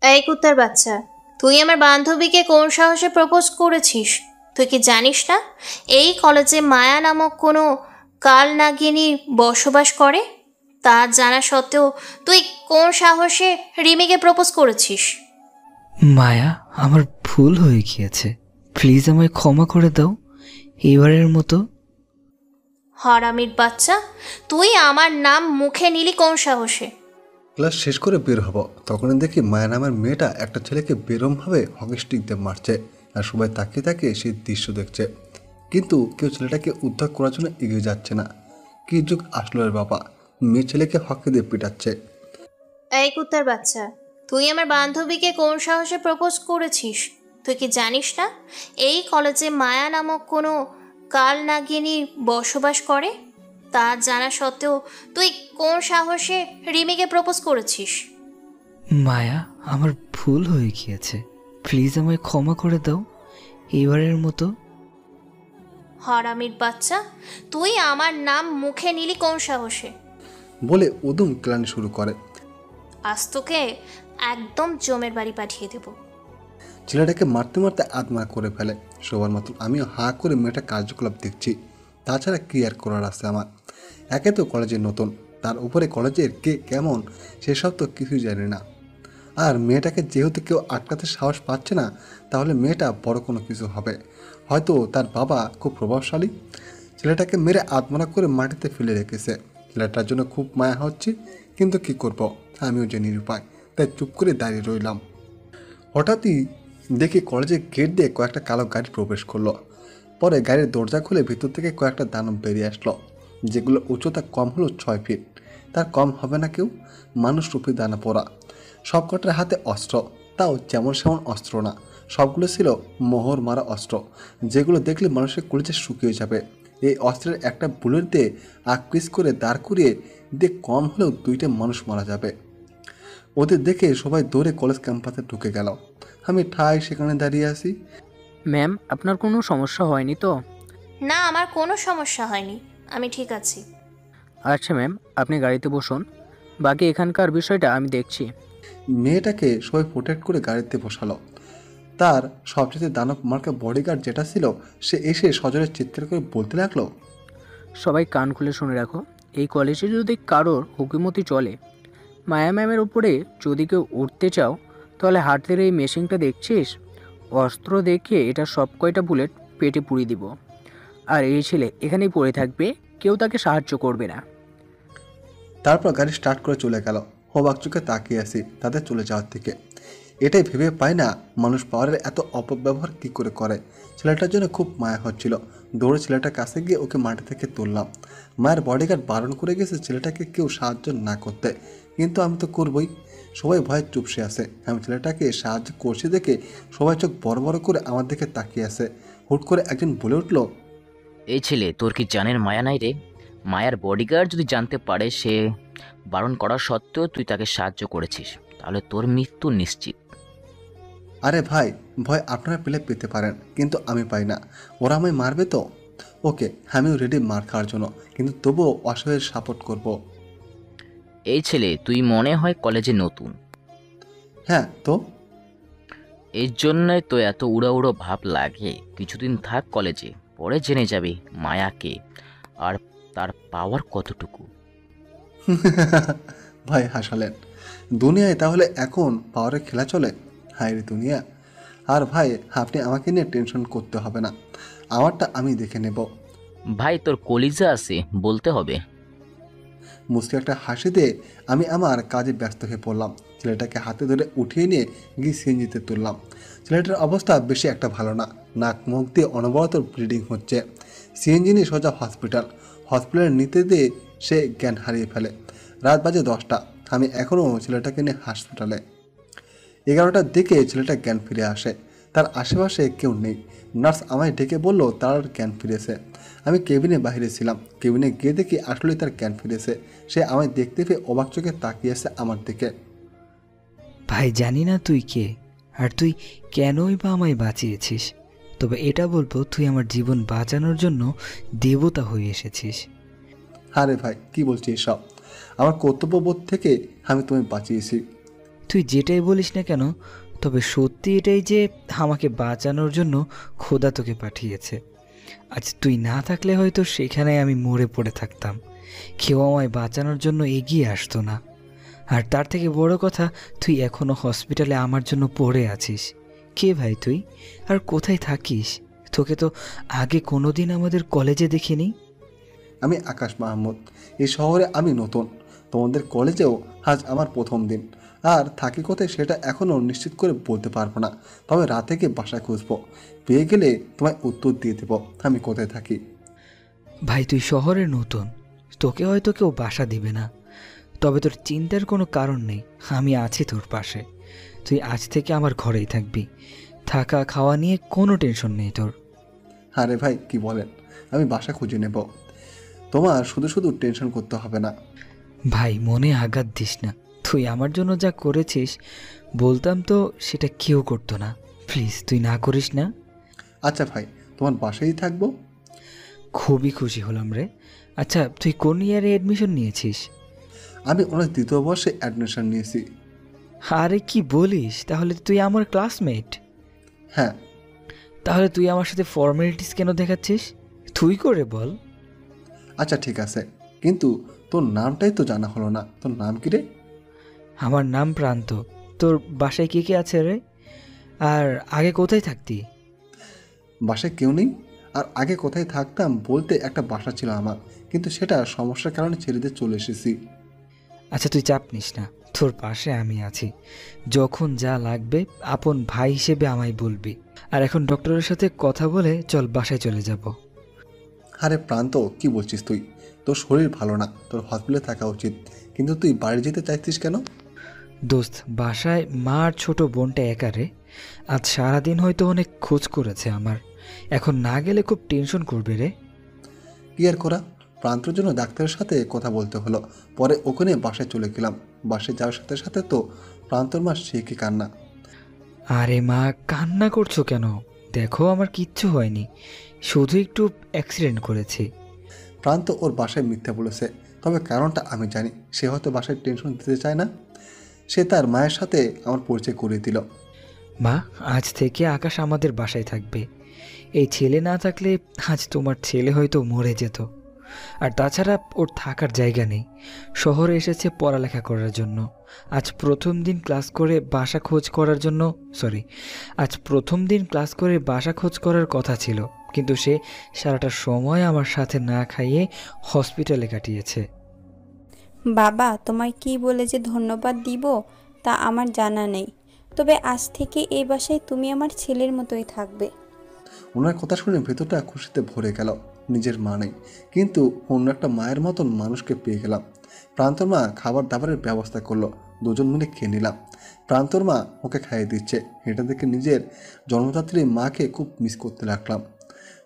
এই কুত্তার বাচ্চা, তুই আমার বান্ধবীকে কোন সাহসে প্রপোজ করেছিস? তুই কি জানিস না এই কলেজে মায়া নামক কোনো কাল নাগিনী বসবাস করে? তা জানা সত্ত্বেও তুই কোন সাহসে রিমিকে প্রপোজ করেছিস? মায়া, আমার ভুল হয়ে গিয়েছে, প্লিজ আমায় ক্ষমা করে দাও এবারের মতো। হারামির বাচ্চা, তুই আমার নাম মুখে নিলি কোন সাহসে? ক্লাস শেষ করে বের হব, তখনই দেখি মায়া নামের মেয়েটা একটা ছেলেকে বেরমভাবে হকি স্টিক দিয়ে মারছে, আর সবাই তাকিয়ে তাকিয়ে সেই দৃশ্য দেখছে। কিন্তু কেউ ছেলেটাকে উদ্ধার করার জন্য এগিয়ে যাচ্ছে না। কি যুগ আসলো এর বাবা, মেয়ে ছেলেকে হকি দিয়ে পিটাচ্ছে। এই কুত্তার বাচ্চা, তুই আমার বান্ধবীকে কোন সাহসে প্রপোজ করেছিস? তুই কি জানিস না এই কলেজে মায়া নামক কোনো কাল নাগিনী বসবাস করে? তা জানা সত্ত্বেও তুই কোন সাহসে রিমিকে প্রপোজ করেছিস? মায়া, আমার ভুল হয়ে গিয়েছে, প্লিজ আমায় ক্ষমা করে দাও এবারের মতো। হারামির বাচ্চা, তুই আমার নাম মুখে নিলি কোন সাহসে? বলে উদুম ক্লানি শুরু করে। আজ তোকে একদম জমের বাড়ি পাঠিয়ে দেব। ছেলেটাকে মারতে মারতে আত্মা করে ফেলে। সবার মতন আমিও হাঁ করে মেয়েটা কার্যকলাপ দেখছি। তাছাড়া কি আর করার আছে আমার? একে তো কলেজে নতুন, তার উপরে কলেজের কে কেমন সেসব তো কিছুই জানি না। আর মেয়েটাকে যেহেতু কেউ আটকাতে সাহস পাচ্ছে না, তাহলে মেয়েটা বড় কোনো কিছু হবে। হয়তো তার বাবা খুব প্রভাবশালী। ছেলেটাকে মেরে আত্মরা করে মাটিতে ফেলে রেখেছে। ছেলেটার জন্য খুব মায়া হচ্ছে, কিন্তু কি করব, আমিও যে নিরুপায়, তাই চুপ করে দাঁড়িয়ে রইলাম। হঠাৎই দেখি কলেজের গেট দিয়ে কয়েকটা কালো গাড়ি প্রবেশ করলো। পরে গাড়ির দরজা খুলে ভিতর থেকে কয়েকটা দানব বেরিয়ে আসলো, যেগুলো উচ্চতা কম হলো 6 ফিট। তার কম হবে না কেউ, মানুষরূপী দানা পড়া। সব কটার হাতে অস্ত্র, তাও যেমন সেমন অস্ত্র না। সবগুলো ছিল মোহর মারা অস্ত্র, যেগুলো দেখলে মানুষের কলিজা শুকিয়ে যাবে। এই অস্ত্রের একটা বুলেট দিয়ে আকপিস করে দাঁড় করিয়ে দিয়ে কম হলেও 2টা মানুষ মারা যাবে। ওদের দেখে সবাই দৌড়ে কলেজ ক্যাম্পাসে ঢুকে গেল। আমি ঠাই সেখানে দাঁড়িয়ে আছি। ম্যাম, আপনার কোনো সমস্যা হয়নি তো? না, আমার কোনো সমস্যা হয়নি, আমি ঠিক আছি। আচ্ছা ম্যাম, আপনি গাড়িতে বসুন, বাকি এখানকার বিষয়টা আমি দেখছি। মেয়েটাকে সবাই প্রোটেক্ট করে গাড়িতে বসালো। তার সবচেয়ে দানব মার্কা বডিগার্ড যেটা ছিল, সে এসে সজোরে চিৎকার করে বলতে লাগলো, সবাই কান খুলে শুনে রাখো, এই কলেজে যদি কারোর হুকুমতি চলে, মায়া ম্যামের উপরে যদি কেউ উঠতে চাও, তাহলে হাতের এই মেশিনটা দেখছিস, অস্ত্র দেখিয়ে এটা সব কয়টা বুলেট পেটে পুড়িয়ে দিব। আর এই ছেলে এখানেই পড়ে থাকবে, কেউ তাকে সাহায্য করবে না। তারপর গাড়ি স্টার্ট করে চলে গেল। অবাক চোখে তাকিয়ে আসি তাদের চলে যাওয়ার দিকে। এটাই ভেবে পাই না মানুষ পাওয়ারের এত অপব্যবহার কী করে করে। ছেলেটার জন্য খুব মায়া হচ্ছিল। দৌড়ে ছেলেটার কাছে গিয়ে ওকে মাটি থেকে তুললাম। মায়ের বডিগার্ড বারণ করে গেছে ছেলেটাকে কেউ সাহায্য না করতে, কিন্তু আমি তো করবই। সবাই ভয়ে চুপসে আছে। আমি ছেলেটাকে সাহায্য করছি দেখে সবাই চোখ বড় বড় করে আমার দিকে তাকিয়ে আছে। হুট করে একজন বলে উঠল, এই ছেলে, তোর কি জানের মায়া নাই রে? মায়ার বডিগার্ড যদি জানতে পারে সে বারণ করা সত্ত্বেও তুই তাকে সাহায্য করেছিস, তাহলে তোর মৃত্যু নিশ্চিত। আরে ভাই, ভয় আপনারা পেলে পেতে পারেন, কিন্তু আমি পাই না। ওরা আমায় মারবে তো ওকে, আমিও রেডি মার খাওয়ার জন্য, কিন্তু তবুও অসহায়ের সাপোর্ট করব। এই ছেলে, তুই মনে হয় কলেজে নতুন, হ্যাঁ তো? এর জন্যই তো এত উড়ো উড়ো ভাব লাগে। কিছুদিন থাক কলেজে, পরে জেনে যাবি মায়াকে আর তার পাওয়ার কতটুকু। ভাই হাসালেন। দুনিয়ায় তাহলে এখন পাওয়ারের খেলা চলে? হায় রে দুনিয়া। আর ভাই, আপনি আমাকে নিয়ে টেনশন করতে হবে না, আমারটা আমি দেখে নেব। ভাই, তোর কলিজা আছে বলতে হবে। মুসকে একটা হাসি দিয়ে আমি আমার কাজে ব্যস্ত হয়ে পড়লাম। ছেলেটাকে হাতে ধরে উঠিয়ে নিয়ে গিয়ে সিএনজিতে তুললাম। ছেলেটার অবস্থা বেশি একটা ভালো না, নাক মুখ দিয়ে অনবরত ব্লিডিং হচ্ছে। সিএনজি নিয়ে সোজা হসপিটালে নিতে দিয়ে সে জ্ঞান হারিয়ে ফেলে। রাত বাজে 10টা, আমি এখনও ছেলেটাকে নিয়ে হাসপাতালে। 11টার দিকে ছেলেটা জ্ঞান ফিরে আসে। তার আশেপাশে কেউ নেই। নার্স আমায় ডেকে বলল তার জ্ঞান ফিরেছে। আমি কেবিনে বাইরে ছিলাম। কেবিনে গিয়ে দেখি আসলেই তার জ্ঞান ফিরেছে। সে আমায় দেখতে পেয়ে অবাক চোখে তাকিয়েছে আমার দিকে। ভাই, জানি না তুই কে, আর তুই কেনই বা আমায় বাঁচিয়েছিস, তবে এটা বলবো তুই আমার জীবন বাঁচানোর জন্য দেবতা হয়ে এসেছিস। আরে ভাই, কি বলছিস সব? আমার কর্তব্যবোধ থেকে আমি তোমায় বাঁচিয়েছি। তুই যেটাই বলিস না কেন, তবে সত্যি এটাই যে আমাকে বাঁচানোর জন্য খোদা তোকে পাঠিয়েছে। আজ তুই না থাকলে হয়তো সেখানে আমি মরে পড়ে থাকতাম, কেউ আমায় বাঁচানোর জন্য এগিয়ে আসতো না। আর তার থেকে বড় কথা, তুই এখনও হসপিটালে আমার জন্য পড়ে আছিস। কে ভাই তুই, আর কোথায় থাকিস? তোকে তো আগে কোনোদিন আমাদের কলেজে দেখিনি। আমি আকাশ মাহমুদ, এই শহরে আমি নতুন। তোমাদের কলেজেও আজ আমার প্রথম দিন। আর থাকি কোথায় সেটা এখনও নিশ্চিত করে বলতে পারবো না, তবে রাতে গিয়ে বাসায় খুঁজবো। পেয়ে গেলে তোমায় উত্তর দিয়ে দেবো আমি কোথায় থাকি। ভাই তুই শহরে নতুন, তোকে হয়তো কেউ বাসা দিবে না, তবে তোর চিন্তার কোনো কারণ নেই, আমি আছি তোর পাশে। তুই আজ থেকে আমার ঘরেই থাকবি, থাকা খাওয়া নিয়ে কোনো টেনশন নেই তোর। আরে ভাই কি বলেন, আমি বাসা খুঁজে নেব, তোমার শুধু শুধু টেনশন করতে হবে না। ভাই মনে আঘাত দিস না, তুই আমার জন্য যা করেছিস বলতাম তো সেটা কেউ করতো না। প্লিজ তুই না করিস না। আচ্ছা ভাই, তোমার বাসায় থাকবো। খুবই খুশি হলাম রে। আচ্ছা তুই কোন ইয়ারে অ্যাডমিশন নিয়েছিস? আমি অনার্স দ্বিতীয় বর্ষে অ্যাডমিশন নিয়েছি। আরে কি বলিস, তাহলে তুই আমার ক্লাসমেট। হ্যাঁ। তাহলে তুই আমার সাথে ফর্মালিটিস কেন দেখাচ্ছিস? তুই করে বল। আচ্ছা ঠিক আছে, কিন্তু তোর নামটাই তো জানা হলো না, তোর নাম কি রে? আমার নাম প্রান্ত। তোর বাসায় কে কে আছে রে? আর আগে কোথায় থাকতি? বাসায় কেউ নেই। আর আগে কোথায় থাকতাম বলতে একটা বাসা ছিল আমার, কিন্তু সেটা সমস্যার কারণে ছেড়ে দিয়ে চলে এসেছি। আচ্ছা তুই চাপ নিস না, তোর পাশে আমি আছি। যখন যা লাগবে আপন ভাই হিসেবে আমায় বলবি। আর এখন ডক্টরের সাথে কথা বলে চল বাসায় চলে যাব। আরে প্রান্ত, কি বলছিস তুই? তোর শরীর ভালো না, তোর হসপিটালে থাকা উচিত, কিন্তু তুই বাড়ি যেতে চাইছিস কেন? দোস্ত, বাসায় মা আর ছোট বোনটা একা রে। আজ সারাদিন হয়তো অনেক খোঁজ করেছে আমার, এখন না গেলে খুব টেনশন করবে রে। কি আর করা, প্রান্তর জন্য ডাক্তারের সাথে কথা বলতে হলো। পরে ওখানে বাসায় চলে গেলাম। বাসায় যাওয়ার সাথে সাথে তো প্রান্তর মা সে কি কান্না। আরে মা, কান্না করছো কেন? দেখো আমার কিচ্ছু হয়নি, শুধু একটু অ্যাক্সিডেন্ট করেছি। প্রান্ত ওর বাসায় মিথ্যা বলেছে, তবে কারণটা আমি জানি। সে হয়তো বাসায় টেনশন দিতে চায় না। সে তার মায়ের সাথে আমার পরিচয় করিয়ে দিল। মা, আজ থেকে আকাশ আমাদের বাসায় থাকবে। এই ছেলে না থাকলে আজ তোমার ছেলে হয়তো মরে যেত। আর তাছাড়া ওর থাকার জায়গা নেই, শহরে এসেছে পড়ালেখা করার জন্য। আজ প্রথম দিন ক্লাস করে বাসা খোঁজ করার কথা ছিল, কিন্তু সে সারাটা সময় আমার সাথে না খাইয়ে হসপিটালে কাটিয়েছে। বাবা, তোমায় কি বলে যে ধন্যবাদ দিব তা আমার জানা নেই, তবে আজ থেকে এই বাসায় তুমি আমার ছেলের মতোই থাকবে। ওনার কথা শুনে ভেতরটা খুশিতে ভরে গেল। নিজের মা নেই, কিন্তু অন্য একটা মায়ের মতন মানুষকে পেয়ে গেলাম। প্রান্তর মা খাবার দাবারের ব্যবস্থা করলো, দুজন মিলে খেয়ে নিলাম। প্রান্তর মা ওকে খাইয়ে দিচ্ছে, এটা দেখে নিজের জন্মদাত্রী মাকে খুব মিস করতে লাগলাম।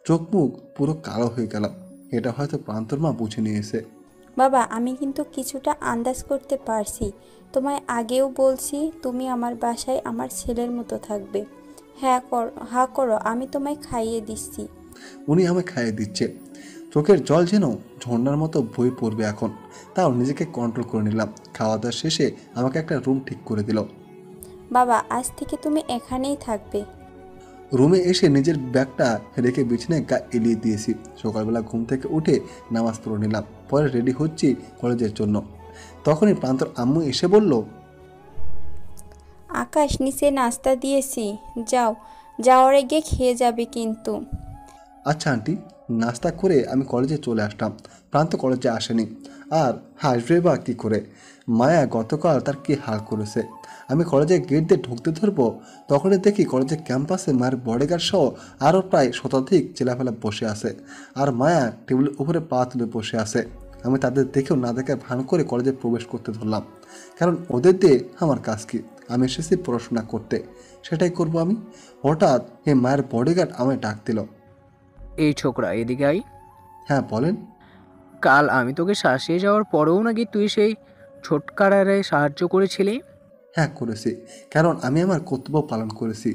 চোখ মুখ পুরো কালো হয়ে গেলাম। এটা হয়তো প্রান্তর মা বুঝে নিয়েছে। বাবা, আমি কিন্তু কিছুটা আন্দাজ করতে পারছি। তোমায় আগেও বলছি তুমি আমার বাসায় আমার ছেলের মতো থাকবে। হ্যাঁ করো, আমি তোমায় খাইয়ে দিচ্ছি। উনি আমায় খাইয়ে দিচ্ছে, চোখের জল যেন ঝর্ণার মতো বয়ে পড়বে এখন। তাও নিজেকে কন্ট্রোল করে নিলাম। খাওয়া দাওয়া শেষে আমাকে একটা রুম ঠিক করে দিল। বাবা, আজ থেকে তুমি এখানেই থাকবে। রুমে এসে নিজের ব্যাগটা রেখে বিছানায় গা এলিয়ে দিয়েছি। সকালবেলা ঘুম থেকে উঠে নামাজ পড়ে নিলাম, পরে রেডি হচ্ছি কলেজের জন্য। তখনই প্রান্তর আম্মু এসে বলল, আকাশ, নিচে নাস্তা দিয়েছি, যাওয়ার আগে খেয়ে যাবে কিন্তু। আচ্ছা আন্টি। নাস্তা করে আমি কলেজে চলে আসলাম। প্রান্ত কলেজে আসেনি, আর হাসবে বা কী করে? মায়া গতকাল তার কী হাল করেছে। আমি কলেজের গেট দিয়ে ঢুকতে ধরবো, তখনই দেখি কলেজের ক্যাম্পাসে মায়ের বডিগার্ড সহ আরও প্রায় শতাধিক ছেলেফেলা বসে আছে, আর মায়া টেবিলের উপরে পা তুলে বসে আছে। আমি তাদের দেখেও না দেখে ভান করে কলেজে প্রবেশ করতে ধরলাম, কারণ ওদের দিয়ে আমার কাজ কি? আমি এসেছি পড়াশোনা করতে, সেটাই করব আমি। হঠাৎ এই মায়ের বডিগার্ড আমায় ডাক দিল। এই ছোকরা, এদিকে আই। হ্যাঁ বলেন। কাল আমি তোকে শাসিয়ে যাওয়ার পরেও নাকি তুই সেই ছোটকারারে সাহায্য করেছিলি? হ্যাঁ করেছি, কারণ আমি আমার কর্তব্য পালন করেছি।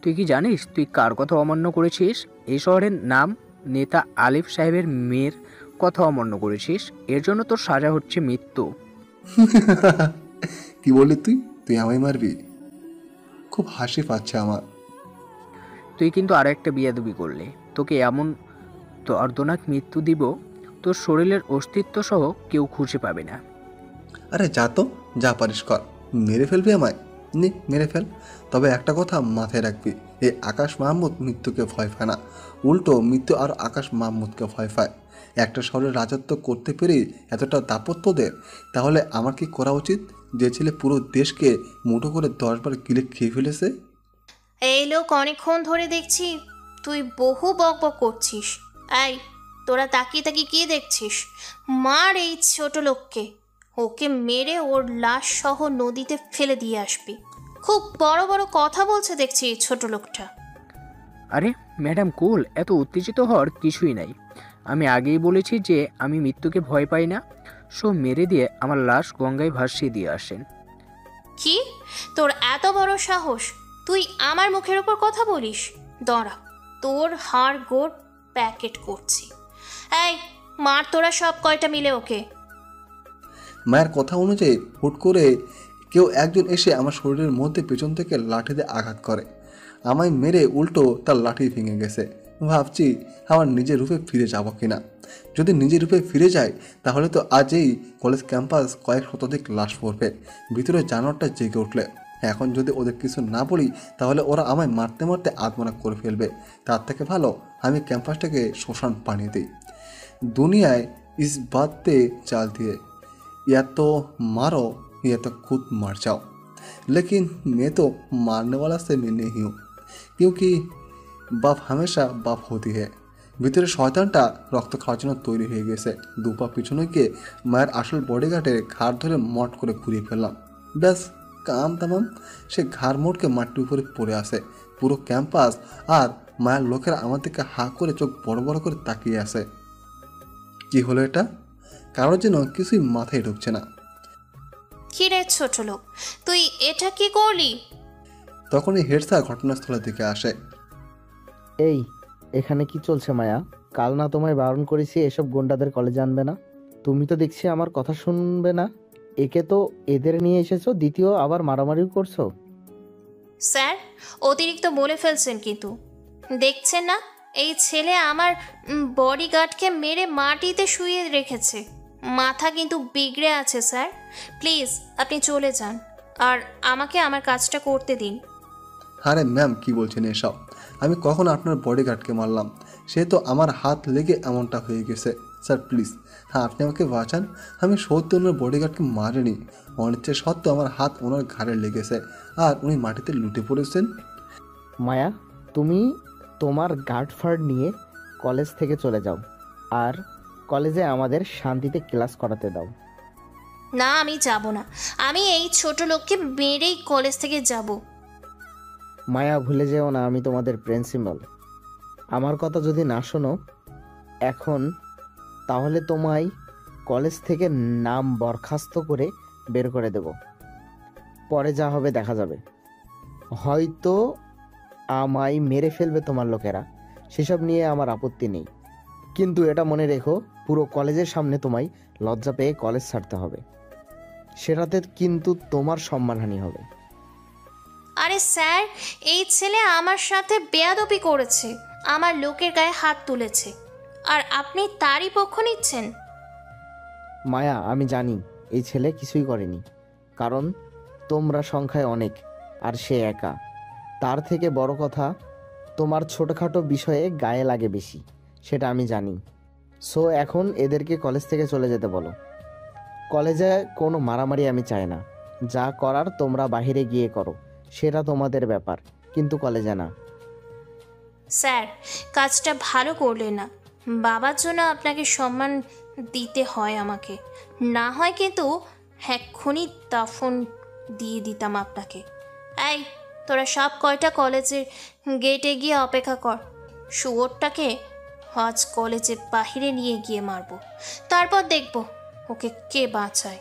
তুই কি জানিস তুই কার কথা অমান্য করেছিস? এই শহরের নাম নেতা আলিফ সাহেবের মেয়ের কথা অমান্য করেছিস, এর জন্য তোর সাজা হচ্ছে মৃত্যু। কি বললি তুই? তুই আমায় মারবি? খুব হাসি পাচ্ছে আমার। তুই কিন্তু আর একটা বিয়াদবি করলে তোকে এমন দর্দনাক মৃত্যু দিব, তোর শরীরের অস্তিত্ব সহ কেউ খুঁজে পাবে না। আরে যা তো, যা পারিস কর। মেরে ফেলবি আমায়? নে মেরে ফেল। তবে একটা কথা মাথায় রাখবি, এই আকাশ মাহমুদ মৃত্যুকে ভয় পায় না, উল্টো মৃত্যু আর আকাশ মাহমুদকে ভয় পায়। একটা শহরের রাজত্ব করতে পেরে এতটা দাপত্যদের, তাহলে আমার কি করা উচিত? যে ছেলে পুরো দেশকে মুঠো করে 10 বার গিলে খেয়ে ফেলেছে। এই লোক অনেকক্ষণ ধরে দেখছি তুই বহু বকবক করছিস। এই, তোরা তাকিয়ে তাকিয়ে কি দেখছিস? মার এই ছোট লোককে। ওকে মেরে ওর লাশ সহ নদীতে ফেলে দিয়ে আসবি। খুব বড় বড় কথা বলছে দেখছি এই ছোট লোকটা। আরে ম্যাডাম কুল, এত উত্তেজিত হওয়ার কিছুই নাই। আমি আগেই বলেছি যে আমি মৃত্যুকে ভয় পাই না। সো মেরে দিয়ে আমার লাশ গঙ্গায় ভাসিয়ে দিয়ে আসেন। কি তোর এত বড় সাহস? তুই আমার মুখের ওপর কথা বলিস? দাঁড়া, তোর হাড় গোড় প্যাকেট করছি। এই, মার তোরা সব কয়টা মিলে ওকে। মায়ের কথা অনুযায়ী হুট করে কেউ একজন এসে আমার শরীরের মধ্যে পেছন থেকে লাঠি দিয়ে আঘাত করে। আমায় মেরে উল্টো তার লাঠি ভেঙে গেছে। ভাবছি আমার নিজের রূপে ফিরে যাব কিনা। যদি নিজের রূপে ফিরে যায় তাহলে তো আজই কলেজ ক্যাম্পাস কয়েক শতাধিক লাশ পড়বে, ভিতরে জানোয়ারটা জেগে উঠলে। এখন যদি ওদের কিছু না বলি তাহলে ওরা আমায় মারতে মারতে আত্মনাক করে ফেলবে। তার থেকে ভালো আমি ক্যাম্পাসটাকে শ্মশান বানিয়ে দিই। दुनियाए इस बात पे चलती है, या तो मारो या तो खुद मर जाओ। लेकिन मैं तो मारने वाला से मैं नहीं हूँ, क्योंकि बाप हमेशा बाप होती है। ভিতরে শয়তানটা রক্ত খাওয়ার জন্য তৈরি হয়ে গেছে। দুপা পিছনে গিয়ে মায়ের আসল বডিগার্ডের ঘাড় ধরে মট করে ঘুরিয়ে ফেললাম। ব্যাস কাম তামাম। সে ঘাড় মোটকে মাটির উপরে পড়ে আসে। পুরো ক্যাম্পাস আর মায়ের লোকেরা আমার দিকে হা করে চোখ বড় বড় করে তাকিয়ে আসে। কি হলো এটা? কারোর যেন কিছুই মাথায় ঢুকছে না। কি রে ছোট লোক, তুই এটা কি করলি? তখনই হেড স্যার ঘটনাস্থলের দিকে আসে। এই, এখানে কি চলছে মায়া? কাল না তোমায় বারণ করেছি এসব গুন্ডাদের কলেজে আনবে না? তুমি তো দেখছি আমার কথা শুনবে না। একে তো এদের নিয়ে এসেছো, দ্বিতীয় আবার মারামারিও করছো। স্যার, অতিরিক্ত বলে ফেলছেন কিন্তু। দেখছেন না এই ছেলে আমার বডিগার্ডকে মেরে মাটিতে শুইয়ে রেখেছে। মাথা কিন্তু বিগড়ে আছে স্যার। প্লিজ আপনি চলে যান আর আমাকে আমার কাজটা করতে দিন। আরে ম্যাম কি বলছেন এসব? আমি কখন আপনার বডিগার্ডকে মারলাম? সে তো আমার হাত লেগে এমনটা হয়ে গেছে। স্যার প্লিজ, হ্যাঁ আপনি আমাকে বাঁচান। আমি সত্যি ওনার বডিগার্ডকে মারিনি, অনিচ্ছা সত্ত্বেও আমার হাত ওনার ঘাড়ে লেগেছে আর উনি মাটিতে লুটে পড়েছেন। মায়া, তুমি তোমার গার্ড ফার্ড নিয়ে কলেজ থেকে চলে যাও আর কলেজে আমাদের শান্তিতে ক্লাস করাতে দাও। না, আমি যাব না। আমি এই ছোট লোককে মেরেই কলেজ থেকে যাব। মায়া, ভুলে যেও না আমি তোমাদের প্রিন্সিপাল। আমার কথা যদি না শোনো এখন, তাহলে তোমায় কলেজ থেকে নাম বরখাস্ত করে বের করে দেব। পরে যা হবে দেখা যাবে। হয়তো আমায় মেরে ফেলবে তোমার লোকেরা, সেসব নিয়ে আমার আপত্তি নেই, কিন্তু এটা মনে রেখো পুরো কলেজের সামনে তোমায় লজ্জা পেয়ে কলেজ ছাড়তে হবে। সেটাতে কিন্তু তোমার সম্মানহানি হবে। আরে স্যার, এই ছেলে আমার সাথে বেয়াদবি করেছে, আমার লোকের গায়ে হাত তুলেছে, আর আপনি তারই পক্ষ নিচ্ছেন? মায়া, আমি জানি এই ছেলে কিছুই করেনি, কারণ তোমরা সংখ্যায় অনেক আর সে একা। তার থেকে বড় কথা, তোমার ছোটোখাটো বিষয়ে গায়ে লাগে বেশি, সেটা আমি জানি। সো এখন এদেরকে কলেজ থেকে চলে যেতে বলো। কলেজে কোনো মারামারি আমি চাই না। যা করার তোমরা বাইরে গিয়ে করো, সেটা তোমাদের ব্যাপার, কিন্তু কলেজে না। স্যার, কাজটা ভালো করলেন না। বাবার জন্য আপনাকে সম্মান দিতে হয় আমাকে, না হয় কিন্তু এক্ষুনি দাফন দিয়ে দিতাম আপনাকে। এই, তোরা সব কয়টা কলেজের গেটে গিয়ে অপেক্ষা কর। শুয়োরটাকে আজ কলেজের বাহিরে নিয়ে গিয়ে মারবো, তারপর দেখব ওকে কে বাঁচায়।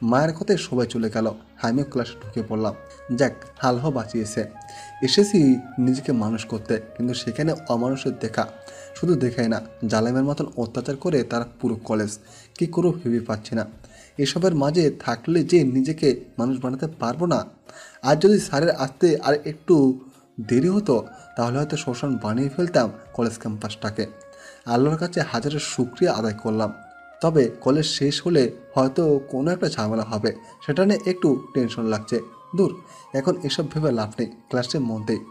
মায়ের কথায় সবাই চলে গেল। আমিও ক্লাসে ঢুকে পড়লাম। যাক, হালহা বাঁচিয়েছে। এসেছি নিজেকে মানুষ করতে, কিন্তু সেখানে অমানুষের দেখা। শুধু দেখাই না, জালেমের মতন অত্যাচার করে তারা পুরো কলেজ। কী করবো ভেবে পাচ্ছি না। এসবের মাঝে থাকলে যে নিজেকে মানুষ বানাতে পারবো না। আর যদি স্যারের আসতে আর একটু দেরি হতো তাহলে হয়তো শ্মশান বানিয়ে ফেলতাম কলেজ ক্যাম্পাসটাকে। আল্লাহর কাছে হাজারের শুকরিয়া আদায় করলাম। তবে কলেজ শেষ হলে হয়তো কোনো একটা ঝামেলা হবে, সেটা নিয়ে একটু টেনশন লাগছে। দূর, এখন এসব ভেবে লাভ নেই, ক্লাসের মধ্যেই।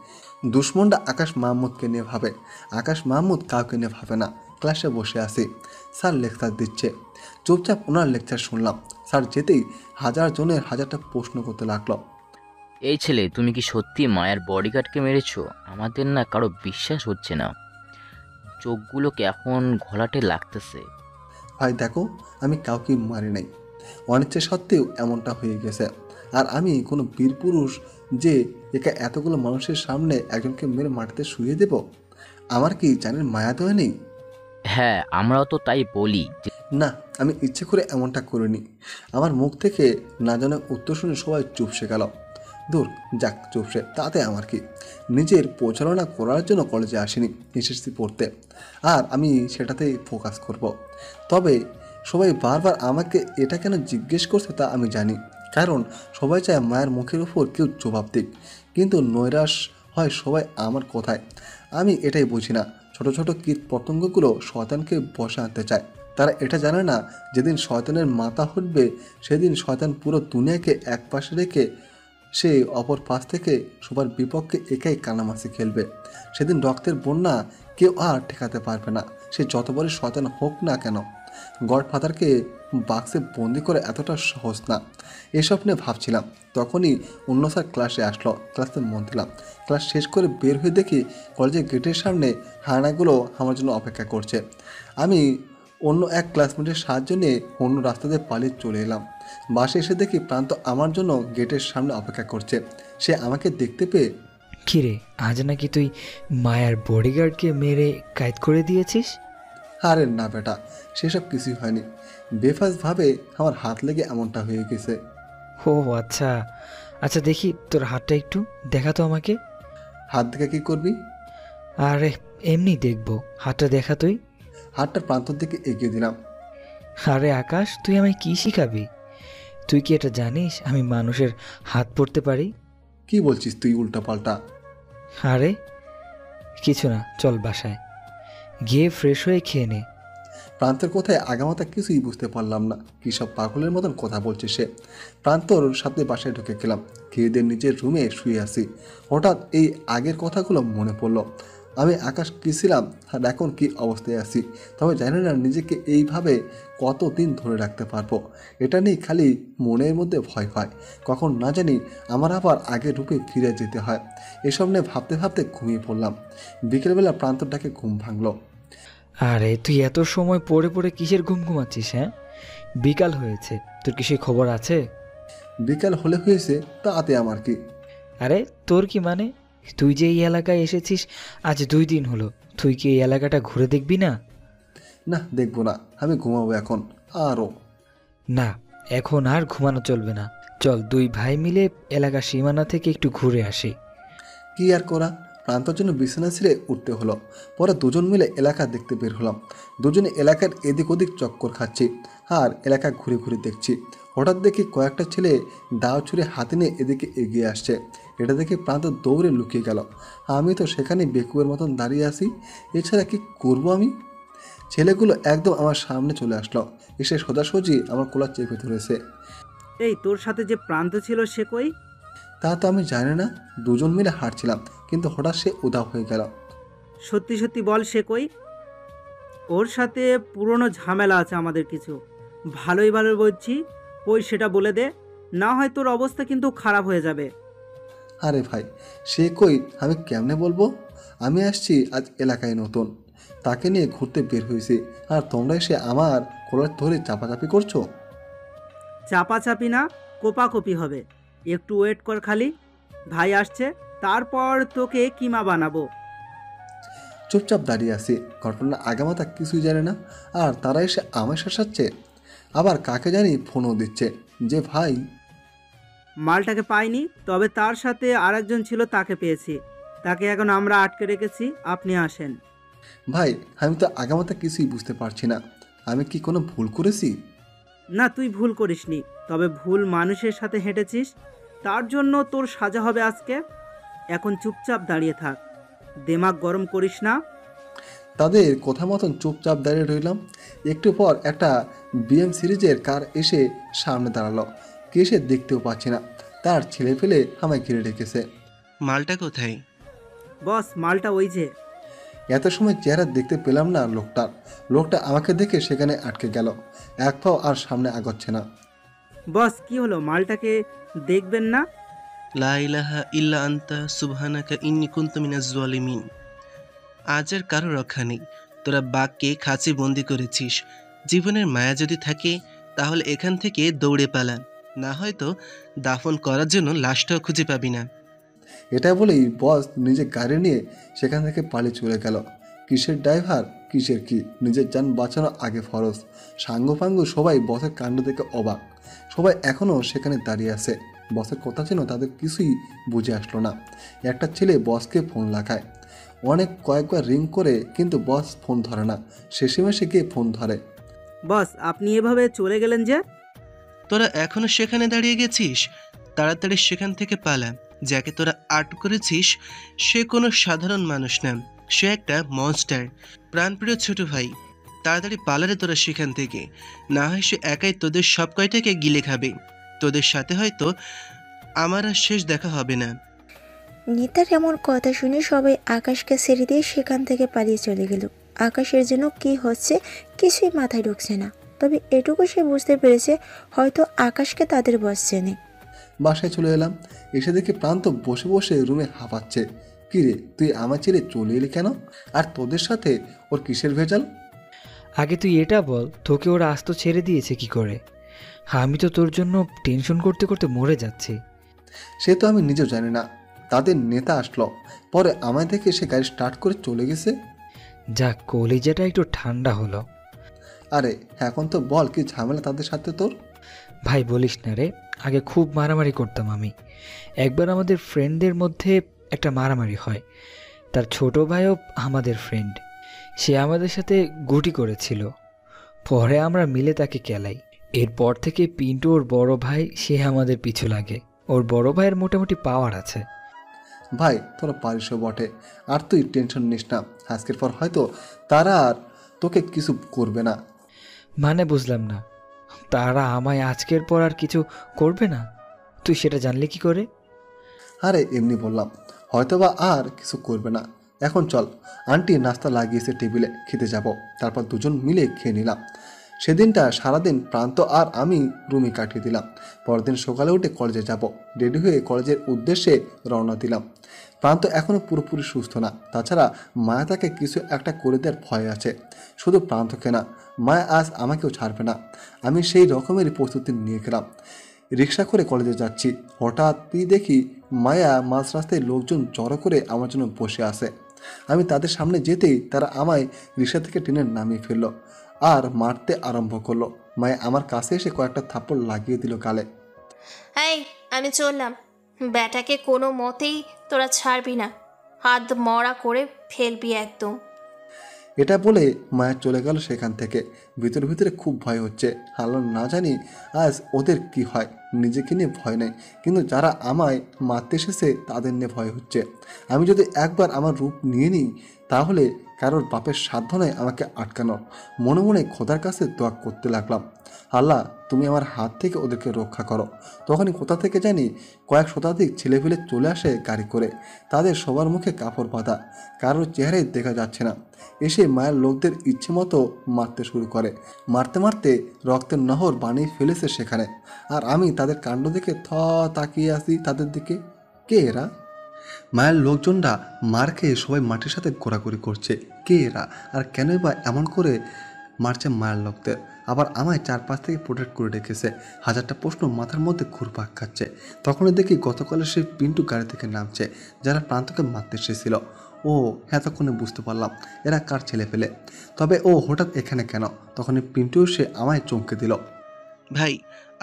দুশ্মনটা আকাশ মাহমুদকে নিয়ে ভাবে, আকাশ মাহমুদ কাউকে নিয়ে ভাবে না। ক্লাসে বসে আসি, স্যার লেকচার দিচ্ছে। চুপচাপ ওনার লেকচার শুনলাম। স্যার যেতেই হাজার জনের হাজারটা প্রশ্ন করতে লাগলো। এই ছেলে, তুমি কি সত্যি মায়ের বডিগার্ডকে মেরেছো? আমাদের না কারো বিশ্বাস হচ্ছে না, চোখগুলোকে এখন ঘোলাটে লাগতেছে। ভাই দেখো, আমি কাউকে মারি নাই, অনিচ্ছা সত্ত্বেও এমনটা হয়ে গেছে। আর আমি কোনো বীর পুরুষ যে একা এতগুলো মানুষের সামনে একজনকে মেরে মাটিতে শুয়ে দেব? আমার কি জানের মায়া দয়া নেই? হ্যাঁ, আমরাও তো তাই বলি যে না, আমি ইচ্ছে করে এমনটা করিনি। আমার মুখ থেকে না জানা উত্তর শুনে সবাই চুপসে গেল। দূর, যাক চুপসে, তাতে আমার কি? নিজের পরিচালনা করার জন্য কলেজে আসিনি, এসএসসি পড়তে। আর আমি সেটাতেই ফোকাস করব। তবে সবাই বারবার আমাকে এটা কেন জিজ্ঞেস করছে তা আমি জানি। কারণ সবাই চায় মায়ের মুখের উপর কেউ জবাব দিক, কিন্তু নৈরাশ হয় সবাই আমার কথায়। আমি এটাই বুঝি না, ছোট ছোট কীট পতঙ্গগুলো শয়তানকে বসে আনতে চায়। তারা এটা জানে না যেদিন শয়তানের মাথা উঠবে সেদিন শয়তান পুরো দুনিয়াকে এক পাশে রেখে সে অপর পাশ থেকে সবার বিপক্ষে একাই কানামাছি খেলবে। সেদিন রক্তের বন্যা কেউ আর ঠেকাতে পারবে না, সে যত বড় শয়তান হোক না কেন। গডফাদারকে বাক্সে বন্দি করে এতটা সহজ না। এসব নিয়ে ভাবছিলাম, তখনই অন্য স্যার ক্লাসে আসলো। ক্লাসে মন দিলাম। ক্লাস শেষ করে বের হয়ে দেখি কলেজের গেটের সামনে হায়নাগুলো আমার জন্য অপেক্ষা করছে। আমি অন্য এক ক্লাসমেটের সাহায্য নিয়ে অন্য রাস্তা দিয়ে পালিয়ে চলে এলাম। বাসে এসে দেখি প্রান্ত আমার জন্য গেটের সামনে অপেক্ষা করছে। সে আমাকে দেখতে পেয়ে, কিরে, আজ নাকি তুই মায়ার বডিগার্ডকে মেরে কায়েদ করে দিয়েছিস? আরে না বেটা, সেসব কিছুই হয়নি। বেফাসভাবে আমার হাত লেগে এমনটা হয়ে গেছে। ও আচ্ছা আচ্ছা, দেখি তোর হাতটা একটু দেখা তো আমাকে। হাত দেখে কী করবি? আরে এমনি দেখবো, হাতটা দেখা তুই। হাতটার প্রান্তর দিকে এগিয়ে দিলাম। আরে আকাশ, তুই আমায় কি শিখাবি? তুই কি এটা জানিস আমি মানুষের হাত পড়তে পারি? কি বলছিস তুই উল্টাপাল্টা? আরে কিছু না, চল বাসায় গিয়ে ফ্রেশ হয়ে খেয়ে নে। প্রান্তের কোথায় আগামাতা কিছুই বুঝতে পারলাম না, কী সব পাগলের মতন কথা বলছে সে। প্রান্তর সাথে বাসায় ঢুকে গেলাম। খেয়ে দিয়ে নিজের রুমে শুয়ে আসি। হঠাৎ এই আগের কথাগুলো মনে পড়লো। আমি আকাশ কী ছিলাম আর এখন কী অবস্থায় আছি। তবে জানি না নিজেকে এইভাবে কতদিন ধরে রাখতে পারবো। এটা নিয়ে খালি মনের মধ্যে ভয় হয়, কখন না জানি আমার আবার আগের রূপে ফিরে যেতে হয়। এসব নিয়ে ভাবতে ভাবতে ঘুমিয়ে পড়লাম। বিকেলবেলা প্রান্তরটাকে ঘুম ভাঙলো। আরে তুই এত সময় পড়ে পড়ে কিসের ঘুম ঘুমাচ্ছিস? হ্যাঁ, বিকাল হয়েছে, তোর কি সেই খবর আছে? বিকাল হলে হয়েছে, তাতে আমার কি? আরে তোর কি মানে? তুই যে এই এলাকায় এসেছিস আজ 2 দিন হলো, তুই কি এই এলাকাটা ঘুরে দেখবি না? না, দেখবো না, আমি ঘুমাবো এখন। আরও না, এখন আর ঘুমানো চলবে না। চল 2 ভাই মিলে এলাকার সীমানা থেকে একটু ঘুরে আসি। কি আর করা, প্রান্তর জন্য বিছানা ছেড়ে উঠতে হলো। পরে দুজন মিলে এলাকা দেখতে বের হলাম। দুজনে এলাকার এদিক ওদিক চক্কর খাচ্ছি আর এলাকা ঘুরে ঘুরে দেখছি। হঠাৎ দেখি কয়েকটা ছেলে দাও ছুঁড়ে হাতে নিয়ে এদিকে এগিয়ে আসছে। এটা দেখে প্রান্ত দৌড়ে লুকিয়ে গেল। আমি তো সেখানে বেকুবের মতন দাঁড়িয়ে আসি, এছাড়া কি করবো আমি? ছেলেগুলো একদম আমার সামনে চলে আসলো, এসে সোজাসুজি আমার কোলা চেপে ধরেছে। এই তোর সাথে যে প্রান্ত ছিল সে কই? তা তো আমি জানি না, দুজন মিলে হাঁটছিলাম, কিন্তু হঠাৎ সে উধাও হয়ে গেল। সত্যি সত্যি বল সে কই? ওর সাথে পুরনো ঝামেলা আছে আমাদের কিছু। ভালোই ভালো বলছি, কই সেটা বলে দে, না হয় তোর অবস্থা কিন্তু খারাপ হয়ে যাবে। আরে ভাই, সে কই আমি কেমনে বলবো? আমি আসছি আজ এলাকায় নতুন, তাকে নিয়ে ঘুরতে বের হয়েছি, আর তোমরা এসে আমার কোলার ধরে চাপাচাপি করছো। চাপাচাপি না, কোপাকপি হবে। একটু ওয়েট কর খালি, ভাই আসছে, তারপর তোকে কিমা বানাবো। চুপচাপ দাঁড়িয়ে আছি, ঘটনা আগামাতা কিছুই জানে না, আর তারা এসে আমায় শাসাচ্ছে। আবার কাকে জানি ফোনও দিচ্ছে যে ভাই। মালটাকে পাইনি, তবে তার সাথে আরেকজন ছিল, তাকে পেয়েছি। তাকে এখন আমরা আটকে রেখেছি, আপনি আসেন। ভাই, আমি তো আগামাতা কিছুই বুঝতে পারছি না। আমি কি কোনো ভুল করেছি? না, তুই ভুল করিসনি, তবে ভুল মানুষের সাথে হেঁটেছিস, তার জন্য তোর সাজা হবে আজকে। এখন চুপচাপ দাঁড়িয়ে থাক, দেমাগ গরম করিস না। তাদের কথা মতন চুপচাপ দাঁড়িয়ে রইলাম। একটু পর একটা বিএম সিরিজের কার এসে সামনে দাঁড়ালো। কে সে দেখতেও পাচ্ছি না, তার ছেলে পেলে আমায় ঘিরে রেখেছে। মালটা কোথায়? বস, মালটা ওই যে। এত সময় চেহারা দেখতে পেলাম না লোকটার। লোকটা আমাকে দেখে সেখানে আটকে গেল, এক পাও আর সামনে আগাচ্ছে না। বস, কি হলো? মালটাকে দেখবেন না? লা ইলাহা ইল্লা আনতা সুবহানাকা ইন্নী কুনতু মিনাজ জালিমিন। আজ আর কারো রক্ষা নেই। তোরা বাঘকে খাঁচে বন্দি করেছিস। জীবনের মায়া যদি থাকে তাহলে এখান থেকে দৌড়ে পালা, না হয়তো দাফন করার জন্য লাশটাও খুঁজে পাবি না। এটা বলেই বস নিজে গাড়ি নিয়ে সেখান থেকে পালিয়ে চলে গেল। কিসের ড্রাইভার, কিসের কি, নিজের যান বাঁচানো আগে ফরজ। সাঙ্গ ফাঙ্গ সবাই বসের কাণ্ড দেখে অবাক। সবাই এখনও সেখানে দাঁড়িয়ে আছে। বসের কথা যেন তাদের কিছুই বুঝে আসলো না। একটা ছেলে বসকে ফোন লাগায়, কয়েকবার রিং করে, কিন্তু বস ফোন ধরে না। শেষে গিয়ে ফোন ধরে। বস, আপনি এভাবে চলে গেলেন যে? তোরা এখনো সেখানে দাঁড়িয়ে গেছিস? তাড়াতাড়ি সেখান থেকে পালা। যাকে তোরা আটক করেছিস সে কোনো সাধারণ মানুষ না, সে একটা মনস্টার, প্রাণপ্রিয় ছোট ভাই। তাড়াতাড়ি পালারে তোরা সেখান থেকে, না হয় সে একাই তোদের সব কয়টাকে গিলে খাবে। তোদের সাথে হয়তো আমার আর শেষ দেখা হবে না। নিতার এমন কথা শুনে সবাই আকাশকে ছেড়ে দিয়ে সেখান থেকে পালিয়ে চলে গেল। আকাশের জন্য কি হচ্ছে কিছুই মাথায় ঢুকছে না, তবে এটুকু সে বুঝতে পেরেছে হয়তো আকাশকে তাদের বস চেনে। বাসায় চলে এলাম। এসে দেখি প্রান্ত বসে বসে রুমে হাঁপাচ্ছে। কি রে, তুই আমার ছেলে চলে এলি কেন? আর তোদের সাথে ওর কিসের ভেজাল? আগে তুই এটা বল, তোকে ওরা আস্ত ছেড়ে দিয়েছে কি করে? আমি তো তোর জন্য টেনশন করতে করতে মরে যাচ্ছি। সে তো আমি নিজেও জানি না। তাদের নেতা আসলো, পরে আমায় দেখে সে গাড়ি স্টার্ট করে চলে গেছে। যাক, কলিজাটা একটু ঠান্ডা হলো। আরে এখন তো বল, কি ঝামেলা তাদের সাথে তোর? ভাই বলিস না রে, আগে খুব মারামারি করতাম আমি। একবার আমাদের ফ্রেন্ডদের মধ্যে একটা মারামারি হয়। তার ছোট ভাইও আমাদের ফ্রেন্ড, সে আমাদের সাথে গুটি করেছিল। পরে আমরা মিলে তাকে কেলাই। এরপর থেকে পিন্টু ওর বড় ভাই, সে আমাদের পিছু লাগে। ওর বড় ভাইয়ের মোটামুটি পাওয়ার আছে। ভাই তোরা পারিসও বটে, আর তুই টেনশন নিস না। আজকের পর হয়তো তারা আর তোকে কিছু করবে না। মানে বুঝলাম না, তারা আমায় আজকের পর আর কিছু করবে না? তুই সেটা জানলি কি করে? আরে এমনি বললাম, হয়তোবা আর কিছু করবে না। এখন চল, আন্টি নাস্তা লাগিয়েছে টেবিলে, খেতে যাব। তারপর দুজন মিলে খেয়ে নিলাম। সেদিনটা সারাদিন প্রান্ত আর আমি রুমে কাটিয়ে দিলাম। পরদিন সকালে উঠে কলেজে যাব। রেডি হয়ে কলেজের উদ্দেশ্যে রওনা দিলাম। প্রান্ত এখনও পুরোপুরি সুস্থ না, তাছাড়া মায়া তাকে কিছু একটা করে দেওয়ার ভয় আছে। শুধু প্রান্তকে না, মায়া আজ আমাকেও ছাড়বে না। আমি সেই রকমেরই প্রস্তুতি নিয়ে গেলাম। রিক্সা করে কলেজে যাচ্ছি, হঠাৎই দেখি মায়া মাঝ রাস্তায় লোকজন জড়ো করে আমার জন্য বসে আছে। আমি তাদের সামনে যেতেই তারা আমায় রিক্সা থেকে টেনে নামিয়ে ফেললো আর মারতে আরম্ভ করলো। মায়া আমার কাছে এসে কয়েকটা থাপ্পড় লাগিয়ে দিল গালে। এই, আমি চললাম। ব্যাটাকে কোনো মতেই তোরা ছাড়বি না, হাত মরা করে ফেলবি একদম। এটা বলে মায়া চলে গেল সেখান থেকে। ভিতরে ভিতরে খুব ভয় হচ্ছে। হালো না জানি আজ ওদের কি হয়। নিজেকে নিয়ে ভয় নেই, কিন্তু যারা আমায় মারতে এসেছে তাদের নিয়ে ভয় হচ্ছে। আমি যদি একবার আমার রূপ নিয়ে নিই তাহলে কারোর বাপের সাধ্য নয় আমাকে আটকানোর। মনে মনে খোদার কাছে দোয়া করতে লাগলাম, আল্লাহ তুমি আমার হাত থেকে ওদেরকে রক্ষা করো। তখনই কোথা থেকে জানি কয়েক শতাধিক ছেলেপেলে চলে আসে গাড়ি করে। তাদের সবার মুখে কাপড় বাঁধা, কারোর চেহারাই দেখা যাচ্ছে না। এসে মায়ের লোকদের ইচ্ছে মতো মারতে শুরু করে। মারতে মারতে রক্তের নহর বানিয়ে ফেলেছে সেখানে। আর আমি তাদের কাণ্ড দেখে তাকিয়ে আসি তাদের দিকে। কে এরা? মায়ের লোকজনরা মার খেয়ে সবাই মাটির সাথে ঘোরাঘুরি করছে। কে এরা, আর কেনই বা এমন করে মারছে মায়ের লোকদের? আবার আমায় চারপাশ থেকে প্রোটেক্ট করে রেখেছে। হাজারটা প্রশ্ন মাথার মধ্যে ঘুরপাক খাচ্ছে। তখনই দেখি গতকালে সেই পিন্টু গাড়ি থেকে নামছে, যারা প্রান্তকে মারতে এসেছিল। ও এতক্ষণে বুঝতে পারলাম এরা কার ছেলে ফেলে। তবে ও হঠাৎ এখানে কেন? তখনই পিন্টু সে আমায় চমকে দিল। ভাই,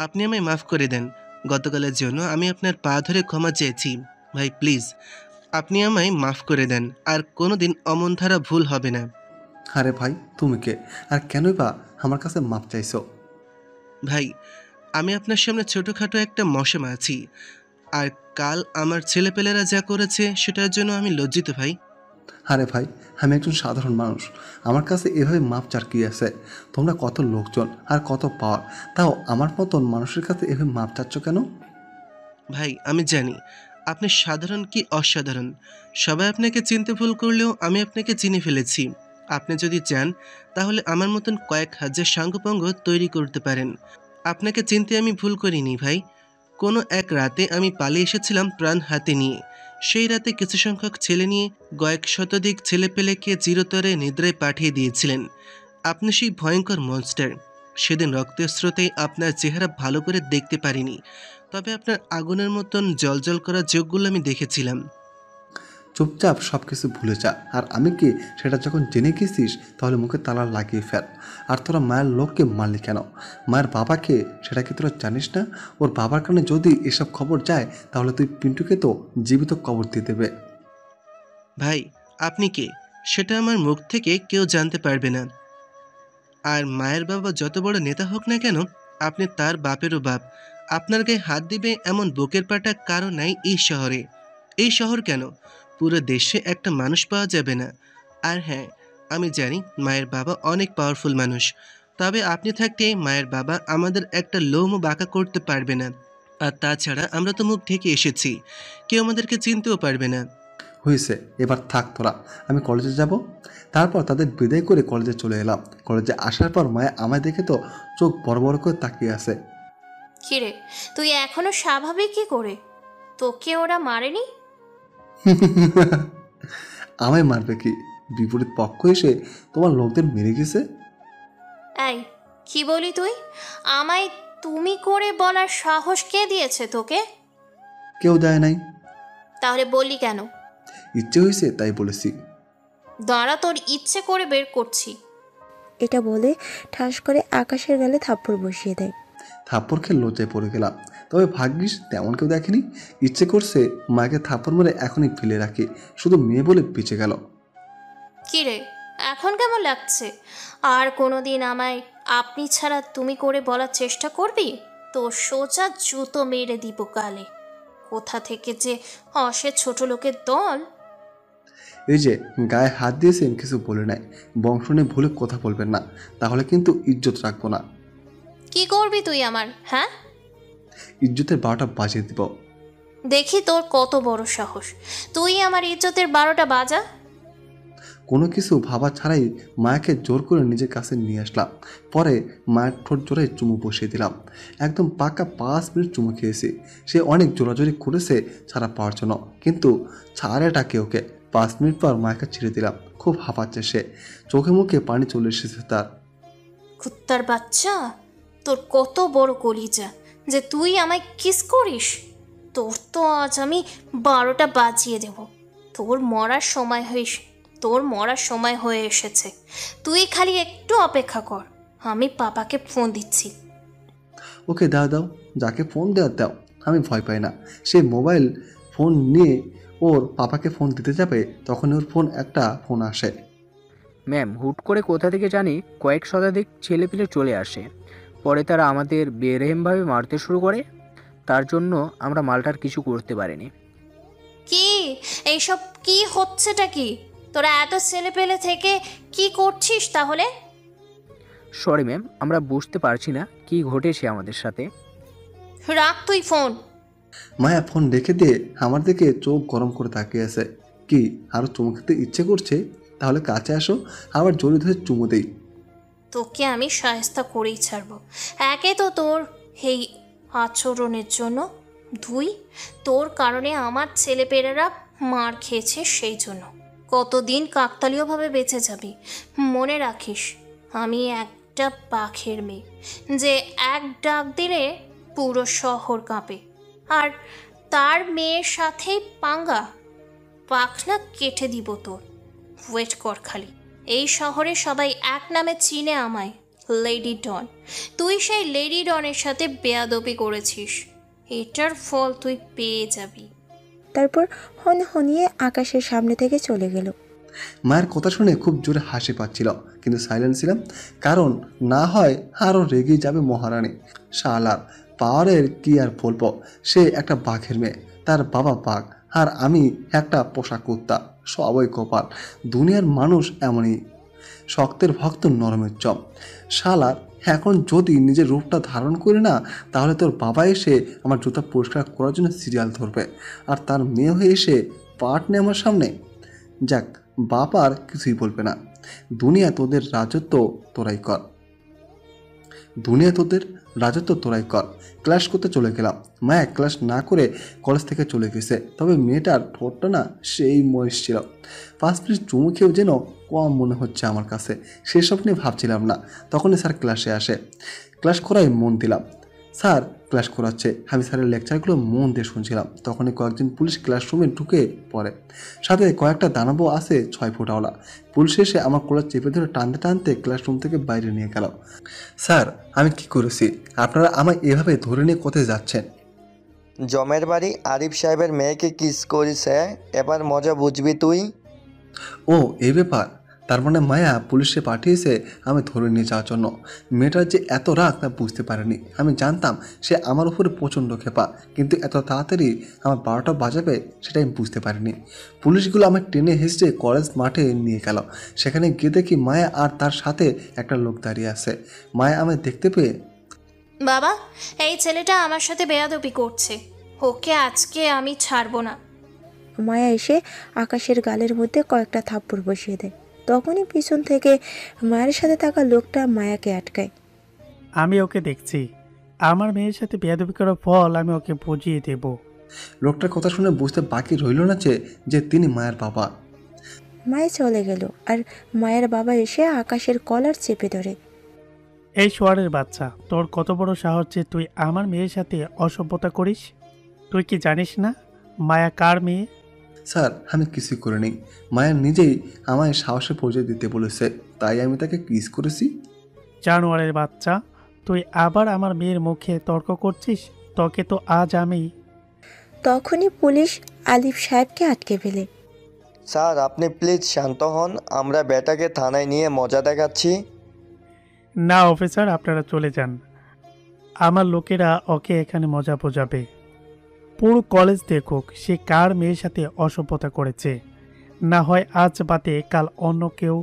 আপনি আমায় মাফ করে দেন। গতকালের জন্য আমি আপনার পা ধরে ক্ষমা চেয়েছি। ভাই প্লিজ, আপনি আমায় মাফ করে দেন, আর কোনোদিন অমন ধারা ভুল হবে না। আরে ভাই তুমি কে, আর কেনই বা আমার কাছে মাপ চাইছো? ভাই, আমি আপনার সামনে ছোটোখাটো একটা মশা আছি, আর কাল আমার ছেলেপেলেরা যা করেছে সেটার জন্য আমি লজ্জিত ভাই। আরে ভাই, আমি একজন সাধারণ মানুষ, আমার কাছে এভাবে মাপ চার কি আছে? তোমরা কত লোকজন আর কত পাওয়ার, তাও আমার মতন মানুষের কাছে এভাবে মাপ চাচ্ছ কেন? ভাই, আমি জানি আপনি সাধারণ কি অসাধারণ। সবাই আপনাকে চিনতে ভুল করলেও আমি আপনাকে চিনে ফেলেছি। আপনি যদি চান তাহলে আমার মতন কয়েক হাজার সাঙ্গপাঙ্গ তৈরি করতে পারেন। আপনাকে চিনতে আমি ভুল করিনি ভাই। কোনো এক রাতে আমি পালিয়ে এসেছিলাম প্রাণ হাতে নিয়ে। সেই রাতে কিছু সংখ্যক ছেলে নিয়ে কয়েক শতাধিক ছেলেপেলেকে চিরতরে নিদ্রায় পাঠিয়ে দিয়েছিলেন। আপনি সেই ভয়ঙ্কর মনস্টার। সেদিন রক্তের স্রোতে আপনার চেহারা ভালো করে দেখতে পারিনি, তবে আপনার আগুনের মতন জ্বলজ্বল করা চোখগুলো আমি দেখেছিলাম। চুপচাপ সব কিছু ভুলে যা, আর আমি কি সেটা যখন জেনে গেছিস তাহলে মুখে তালা লাগিয়ে ফেল। আর তোরা মায়ের লোককে মারলি কেন? মায়ের বাবাকে সেটা কি তোরা জানিস না? ওর বাবার কারণে যদি এসব খবর যায় তাহলে তুই পিন্টুকে তো জীবিত কবর দিয়ে দেবে। ভাই, আপনি কে সেটা আমার মুখ থেকে কেউ জানতে পারবে না। আর মায়ের বাবা যত বড় নেতা হোক না কেন, আপনি তার বাপেরও বাপ। আপনার গায়ে হাত দিবে এমন বুকের পাটা কারো নাই এই শহরে। এই শহর কেন, পুরো দেশে একটা মানুষ পাওয়া যাবে না। আর হ্যাঁ, আমি জানি মায়ের বাবা অনেক পাওয়ারফুল মানুষ, তবে আপনি থাকতে মায়ের বাবা আমাদের একটা লোমও বাঁকা করতে পারবে না। আর তাছাড়া আমরা তো মুখ ঢেকে এসেছি, কেউ আমাদেরকে চিনতেও পারবে না। হয়েছে, এবার থাক তোরা, আমি কলেজে যাব। তারপর তাদের বিদায় করে কলেজে চলে এলাম। কলেজে আসার পর মায়া আমায় দেখে তো চোখ বড় বড় করে তাকিয়ে আছে। কিরে, তুই এখনো স্বাভাবিক কি করে? তোকে ওরা মারেনি? আমায় মারবে কি? বিপরীত পক্ষ এসে তোমার লোকদের মেরে গেছে। এই, কি বলি তুই? আমায় তুমি করে বলার সাহস কে দিয়েছে তোকে? কেউ দেয় নাই। তাহলে বললি কেন? ইচ্ছে হয়েছে তাই বলেছি। দাঁড়া, তোর ইচ্ছে করে বের করছি। এটা বলে ঠাস করে আকাশের গালে থাপ্পড় বসিয়ে দেয়। থাপ্পড় খেয়ে লজ্জায় পড়ে গেলাম। তবে ভাগ্যিস তেমন কেউ দেখেনি। ইচ্ছে করছে মাকে থাপ্পড় মেরে এখনই ফেলে রাখি, শুধু মেয়ে বলে বেঁচে গেল। কিরে, এখন কেমন লাগছে? আর কোনোদিন আমায় আপনি ছাড়া তুমি করে বলার চেষ্টা করবি তো সোজা জুতো মেরে দিব গালে। কোথা থেকে যে আসে ছোট লোকের দল। এই যে গায়ে হাত দিয়েছেন, কিছু বলে নাই। বংশ নিয়ে ভুলে কথা বলবেন না, তাহলে কিন্তু ইজ্জত রাখবো না। কি করবি তুই আমার? হ্যাঁ, ইজ্জতের 12টা বাজিয়ে দিব। দেখি তোর কত বড় সাহস। তুই আমার ইজ্জতের 12টা বাজা। কোনো কিছু ভাবা ছাড়াই মায়াকে জোর করে নিজের কাছে নিয়ে আসলাম। পরে মায়ের ঠোঁট জোরে চুমু বসিয়ে দিলাম। একদম পাকা 5 মিনিট চুমু খেয়েছি। সে অনেক জোরাজোরি করেছে ছাড়া পাওয়ার জন্য, কিন্তু ছাড়েটাকে ওকে। 5 মিনিট পর মায়াকে ছেড়ে দিলাম। খুব হাঁপাচ্ছে সে, চোখে মুখে পানি চলে এসেছে তার। কুত্তার বাচ্চা, তোর কত বড় কলিজা যে তুই আমায় কিস করিস? তোর তো আজ আমি 12টা বাজিয়ে দেব। তোর মরার সময় হয়ে এসেছে। তুই খালি একটু অপেক্ষা কর, আমি পাপাকে ফোন দিচ্ছি। ওকে দাও দাও, যাকে ফোন দেওয়ার দাও, আমি ভয় পাই না। সে মোবাইল ফোন নিয়ে ওর পাপাকে ফোন দিতে যাবে, তখন ওর একটা ফোন আসে। ম্যাম, হুট করে কোথা থেকে জানি কয়েক শতাধিক ছেলেপিলে চলে আসে। পরে তারা আমাদের বেরহেমভাবে মারতে শুরু করে। তার জন্য আমরা মালটার কিছু করতে পারিনি। কি এইসব কি হচ্ছেটা কি? তোরা এত ছেলে পেলে থেকে কি করছিস তাহলে? সরি ম্যাম, আমরা বুঝতে পারছি না কি ঘটেছে আমাদের সাথে। রাখ তুই ফোন। মায়া ফোন রেখে দিয়ে আমার দিকে চোখ গরম করে তাকিয়ে আছে। কি আরো চুমু খেতে ইচ্ছে করছে? তাহলে কাছে আসো, আবার জড়ি ধরে চুমু দেই। তোকে আমি সায়স্তা করেই ছাড়বো। একে তো তোর এই আচরণের জন্য, 2 তোর কারণে আমার ছেলেপেলেরা মার খেয়েছে, সেই জন্য। কতদিন কাকতালীয়ভাবে বেঁচে যাবি? মনে রাখিস, আমি একটা পাখির মেয়ে যে এক ডাক দিলে পুরো শহর কাঁপে। আর তার মেয়ের সাথেই পাঙ্গা, পাখনা কেটে দিব তোর। ওয়েট কর খালি। এই শহরে সবাই এক নামে চিনে আমায়, লেডি ডন। তুই সেই লেডি ডনের সাথে বেয়াদবি করেছিস, এটার ফল তুই পেয়ে যাবি। তারপর হনহনিয়ে আকাশের সামনে থেকে চলে গেল। মায়ের কথা শুনে খুব জোরে হাসি পাচ্ছিল, কিন্তু সাইলেন্ট ছিলাম, কারণ না হয় আরও রেগে যাবে মহারানী। শালার পাওয়ারের কি আর বলবো, সে একটা বাঘের মেয়ে, তার বাবা বাঘ, আর আমি একটা পোষা কুত্তা। সবই কপাল, দুনিয়ার মানুষ এমনই, শক্তের ভক্ত নরমের চপ। শালার এখন যদি নিজের রূপটা ধারণ করি না, তাহলে তোর বাবা এসে আমার জুতা পরিষ্কার করার জন্য সিরিয়াল ধরবে, আর তার মেয়ে হয়ে এসে পাট নেই আমার সামনে। যাক, বাপ আর কিছুই বলবে না। দুনিয়া তোদের রাজত্ব তোরাই কর, দুনিয়া তোদের রাজত্ব তোরাই কর। ক্লাস করতে চলে গেলাম। মায়া ক্লাস না করে কলেজ থেকে চলে গেছে, তবে মেয়েটার ঠোঁটটা না সেই মরিস ছিল। 5 মিনিট চুমু খেয়েও যেন কম মনে হচ্ছে আমার কাছে, সেসব নিয়ে ভাবছিলাম না। তখনই স্যার ক্লাসে আসে, ক্লাস করায় মন দিলাম। স্যার ক্লাস করাচ্ছে, আমি স্যারের লেকচারগুলো মন দিয়ে শুনছিলাম। তখনই কয়েকজন পুলিশ ক্লাসরুমে ঢুকে পড়ে, সাথে কয়েকটা দানবও আছে 6 ফুটাওয়ালা। পুলিশ এসে আমার কোলার চেপে ধরে টানতে টানতে ক্লাসরুম থেকে বাইরে নিয়ে গেল। স্যার আমি কি করেছি? আপনারা আমায় এভাবে ধরে নিয়ে কোথায় যাচ্ছেন? জমের বাড়ি আরিফ সাহেবের মেয়েকে কিস করিস, এবার মজা বুঝবি তুই। ও এই ব্যাপার, তার মানে মায়া পুলিশে পাঠিয়েছে আমি ধরে নিয়ে যাওয়ার জন্য। মেয়েটার যে এত রাগ তা বুঝতে পারিনি। আমি জানতাম সে আমার উপরে প্রচণ্ড ক্ষেপা, কিন্তু এত তাড়াতাড়ি আমার 12টা বাজাবে সেটা আমি বুঝতে পারিনি। পুলিশগুলো আমার টেনে হেসে কলেজ মাঠে নিয়ে গেল। সেখানে গিয়ে দেখি মায়া আর তার সাথে একটা লোক দাঁড়িয়ে আছে। মায়া আমায় দেখতে পেয়ে, বাবা, এই ছেলেটা আমার সাথে বেয়াদবি করছে, ওকে আজকে আমি ছাড়বো না। মায়া এসে আকাশের গালের মধ্যে কয়েকটা থাপ্পড় বসিয়ে দেয়। তখনই পিছন থেকে মায়ের সাথে থাকা লোকটা মায়াকে আটকায়। আমি ওকে দেখছি, আমার মেয়ের সাথে বেয়াদবি করার ফল আমি ওকে বুঝিয়ে দেব। লোকটার কথা শুনে বুঝতে বাকি রইল না যে তিনি মায়ের বাবা। মায়া চলে গেল, আর মায়ের বাবা এসে আকাশের কলার চেপে ধরে। এই শোয়ারের বাচ্চা, তোর কত বড় সাহস যে তুই আমার মেয়ের সাথে অসভ্যতা করিস? তুই কি জানিস না মায়া কার মেয়ে? স্যার আমি কিছুই করিনি, মায়া নিজেই আমায় সাহসের পরিচয় দিতে বলেছে, তাই আমি তাকে কিস করেছি। জানোয়ারের বাচ্চা, তুই আবার আমার মেয়ের মুখে তর্ক করছিস? তোকে তো আজ আমি। তখনই পুলিশ আলিফ সাহেবকে আটকে ফেলে। স্যার আপনি প্লিজ শান্ত হন, আমরা বেটাকে থানায় নিয়ে মজা দেখাচ্ছি। না অফিসার, আপনারা চলে যান, আমার লোকেরা ওকে এখানে মজা বোঝাবে। পুরো কলেজ দেখুক সে কার মেয়ের সাথে অসভ্যতা করেছে। না হয় আজ বাদে কাল অন্য কেউ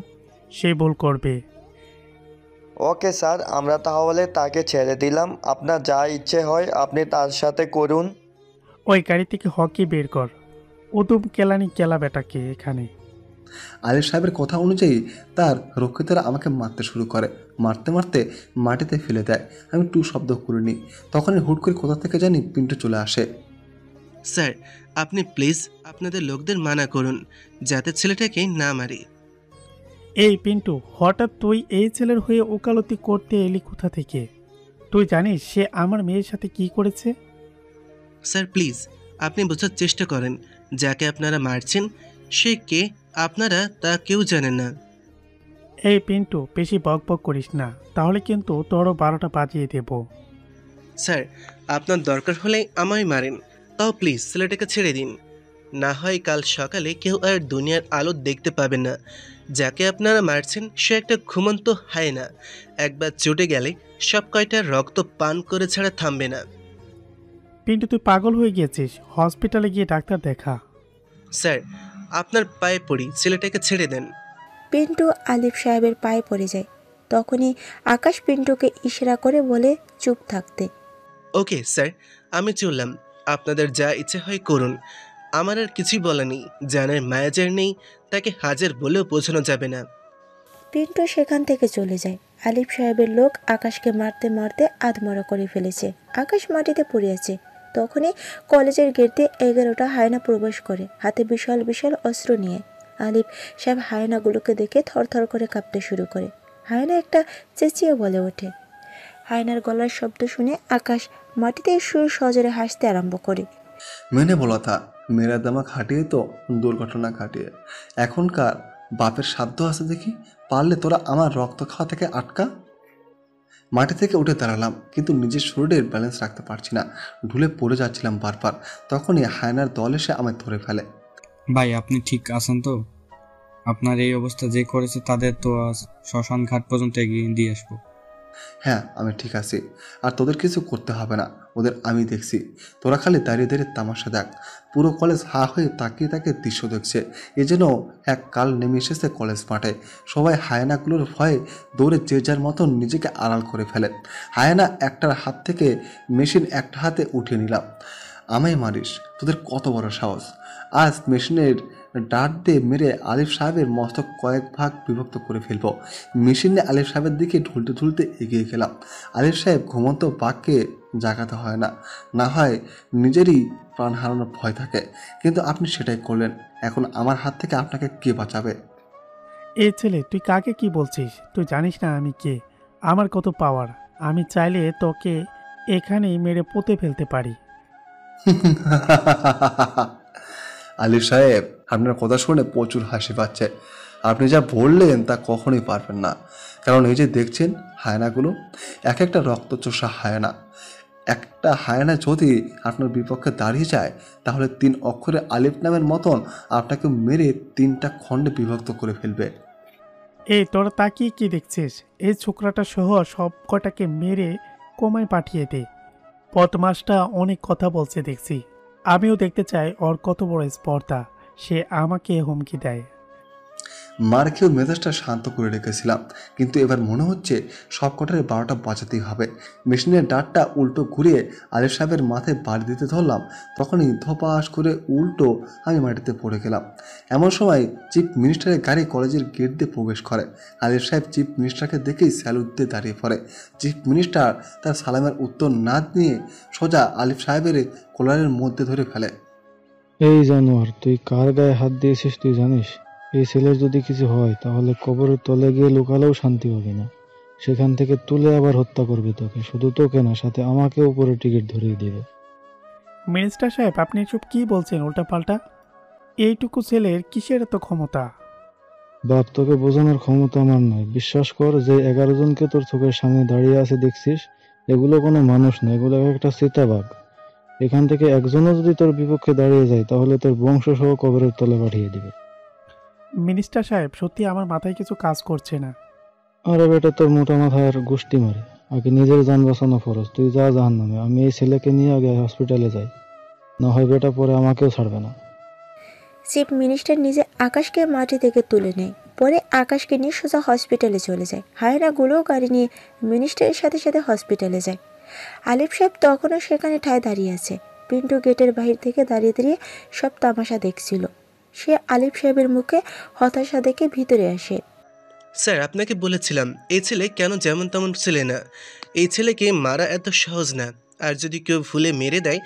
সে ভুল করবে। ওকে স্যার, আমরা তাহলে তাকে ছেড়ে দিলাম, আপনার যা ইচ্ছে হয় আপনি তার সাথে করুন। ওই গাড়ি থেকে হকি বের কর, উদুম কেলানি কেলা বেটাকে এখানে। আলিফ সাহেবের কথা অনুযায়ী তার রক্ষিতারা আমাকে মারতে শুরু করে, মারতে মারতে মাটিতে ফেলে দেয়। আমি টু শব্দ করিনি। তখনই হুট করে কোথা থেকে জানি পিন্টু চলে আসে। স্যার আপনি প্লিজ আপনাদের লোকদের মানা করুন যাতে ছেলেটাকে না মারি। এই পিন্টু, হঠাৎ তুই এই ছেলের হয়ে ওকালতি করতে এলি কোথা থেকে? তুই জানিস সে আমার মেয়ের সাথে কি করেছে? স্যার প্লিজ আপনি বোঝার চেষ্টা করেন, যাকে আপনারা মারছেন সে কে আপনারা তা কেউ জানেন না। এই পিন্টু, বেশি বক বক করিস না, তাহলে কিন্তু তোরও 12টা বাজিয়ে দেব। স্যার আপনার দরকার হলে আমায় মারেন, তাও প্লিজ ছেলেটাকে ছেড়ে দিন। না হয় কাল সকালে কেউ আর দুনিয়ার আলো দেখতে পাবেন না। যাকে আপনারা মারছেন সে একটা ঘুমন্ত হায়না, একবার চটে গেলে সব কয়টা রক্ত পান করে ছাড়া থামবে না। পিন্টু তুই পাগল হয়ে গিয়েছিস, হসপিটালে গিয়ে ডাক্তার দেখা। স্যার আপনার পায়ে পড়ি, ছেলেটাকে ছেড়ে দেন। পিন্টু আলিফ সাহেবের পায়ে পড়ে যায়। তখনই আকাশ পিন্টুকে ইশারা করে বলে চুপ থাকতে। ওকে স্যার, আমি চললাম, আপনাদের যা ইচ্ছে হয় করুন, আমার আর কিছুই বলা নেই। জানার মায়াজার নেই, তাকে হাজার বলেও বোঝানো যাবে না। পিন্টু সেখান থেকে চলে যায়। আলিফ সাহেবের লোক আকাশকে মারতে মারতে আধমরা করে ফেলেছে। আকাশ মাটিতে পড়ে আছে। তখনই কলেজের গেট দিয়ে 11টা হায়না প্রবেশ করে, হাতে বিশাল বিশাল অস্ত্র নিয়ে। আলিফ সাহেব হায়নাগুলোকে দেখে থরথর করে কাঁপতে শুরু করে। হায়না একটা চেঁচিয়ে বলে ওঠে। হায়নার গলার শব্দ শুনে আকাশ মাটিতে শুয়ে সজোরে হাসতে আরম্ভ করে। মেনে বলা থা, মেরা দামা খাটিয়ে তো দুর্ঘটনা ঘাটিয়ে। এখনকার বাপের সাধ্য আছে দেখি, পারলে তোরা আমার রক্ত খাওয়া থেকে আটকা। মাটি থেকে উঠে দাঁড়ালাম, কিন্তু নিজের শরীরের ব্যালেন্স রাখতে পারছি না, ঢুলে পড়ে যাচ্ছিলাম বারবার। তখনই হায়নার দল এসে আমায় ধরে ফেলে। ভাই আপনি ঠিক আছেন তো? আপনার এই অবস্থা যে করেছে তাদের তো আজ শ্মশান ঘাট পর্যন্ত এগিয়ে দিয়ে আসবো। হ্যাঁ, আমি ঠিক আছি, আর তোদের কিছু করতে হবে না, ওদের আমি দেখছি। তোরা খালি দাঁড়িয়ে দাঁড়িয়ে তামাশা দেখ। পুরো কলেজ হা হয়ে তাকিয়ে তাকিয়ে দৃশ্য দেখছে। এ যেন এক কাল নেমে এসেছে কলেজ মাঠে। সবাই হায়নাগুলোর ভয়ে দৌড়ে যে যার মতন নিজেকে আড়াল করে ফেলে। হায়না একটার হাত থেকে মেশিন একটা হাতে উঠিয়ে নিলাম। আমায় মারিস? তোদের কত বড় সাহস! আজ মেশিনের ডাট দিয়ে মেরে আলিফ সাহেবের মস্তক কয়েক ভাগ বিভক্ত করে ফেলব। মেশিনে আলিফ সাহেবের দিকে ঢুলতে ঢুলতে এগিয়ে গেলাম। আলিফ সাহেব ঘুমন্ত বাঘকে জাগাতে হয় না, না হয় নিজেরই প্রাণ হারানোর ভয় থাকে, কিন্তু আপনি সেটাই করলেন। এখন আমার হাত থেকে আপনাকে কে বাঁচাবে? এই ছেলে, তুই কাকে কি বলছিস? তুই জানিস না আমি কে, আমার কত পাওয়ার। আমি চাইলে তোকে এখানেই মেরে পুঁতে ফেলতে পারি। আলিফ সাহেব, আপনার কথা শুনে প্রচুর হাসি পাচ্ছে। আপনি যা বললেন তা কখনোই পারবেন না, কারণ এই যে দেখছেন হায়নাগুলো, এক একটা রক্তচোষা হায়না। একটা হায়না যদি আপনার বিপক্ষে দাঁড়িয়ে যায়, তাহলে 3 অক্ষরে আলিফ নামের মতন আপনাকে মেরে 3টা খণ্ডে বিভক্ত করে ফেলবে। এই তোরা তাকিয়ে কি দেখছিস? এই ছোকরাটা সহ সব কটাকে মেরে কোমায় পাঠিয়ে দে। বদমাসটা অনেক কথা বলছে দেখছি। আমিও দেখতে চাই ওর কত বড় স্পর্ধা, সে আমাকে হুমকি দেয়। মার খেয়েও মেজাজটা শান্ত করে রেখেছিলাম, কিন্তু এবার মনে হচ্ছে সব কটারে 12টা বাঁচাতেই হবে। মেশিনের ডাটটা উল্টো ঘুরিয়ে আলিফ সাহেবের মাথায় বাড়ি দিতে ধরলাম, তখনই ধপাস করে উল্টো আমি মাটিতে পড়ে গেলাম। এমন সময় চিফ মিনিস্টারের গাড়ি কলেজের গেট দিয়ে প্রবেশ করে। আলিফ সাহেব চিফ মিনিস্টারকে দেখেই স্যালুট দিয়ে দাঁড়িয়ে পড়ে। চিফ মিনিস্টার তার সালামের উত্তর না দিয়ে সোজা আলিফ সাহেবের কলারের মধ্যে ধরে ফেলে। এই জানোয়ার, তুই কার গায়ে হাত দিয়েছিস তুই জানিস? এই ছেলের যদি কিছু হয় তাহলে কবরের তলে গিয়ে লুকালেও শান্তি হবে না। সেখান থেকে তুলে আবার হত্যা করবে তোকে, শুধু তোকে না, সাথে আমাকে উপরে টিকিট ধরিয়ে দিবে। মিনিস্টার সাহেব, আপনি এসব কি বলছেন উল্টাপাল্টা? এইটুকু ছেলের কিসের এত ক্ষমতা? বাপ, তোকে বোঝানোর ক্ষমতা আমার নয়। বিশ্বাস কর, যে 11 জনকে তোর চোখের সামনে দাঁড়িয়ে আছে দেখছিস, এগুলো কোনো মানুষ না, এগুলো একটা চিতাবাঘ। এখান থেকে একজনও যদি তোর বিপক্ষে দাঁড়িয়ে যায়, তাহলে তোর বংশ সহ কবরের তলে পাঠিয়ে দিবে। মিনিস্টার সাহেব, সত্যি আমার মাথায় কিছু কাজ করছে না। আরে বেটা, তোর মোটা মাথার গোষ্ঠী মারে। আগে নিজের যান বাঁচানো ফরজ। তুই যা জাহান্নামে, আমি এই ছেলেকে নিয়ে আগে হসপিটালে যাই, না হয় বেটা পরে আমাকেও ছাড়বে না। চিফ মিনিস্টার নিজে আকাশকে মাটি থেকে তুলে নেয়, পরে আকাশকে নিয়ে সোজা হসপিটালে চলে যায়। হায়নাগুলোও গাড়ি নিয়ে মিনিস্টারের সাথে সাথে হসপিটালে যায়। আলিফ সাহেব তখনও সেখানে ঠায় দাঁড়িয়ে আছে। পিন্টু গেটের বাহির থেকে দাঁড়িয়ে দাঁড়িয়ে সব তামাশা দেখছিল। সে আলিফ সাহেবের মুখে হতাশা দেখে ভিতরে আসে। স্যার, আপনাকে বলেছিলাম এই ছেলে কেন যেমন তেমন ছেলে না। এই ছেলেকে মারা এত সহজ না, আর যদি কেউ ভুলে মেরে দেয়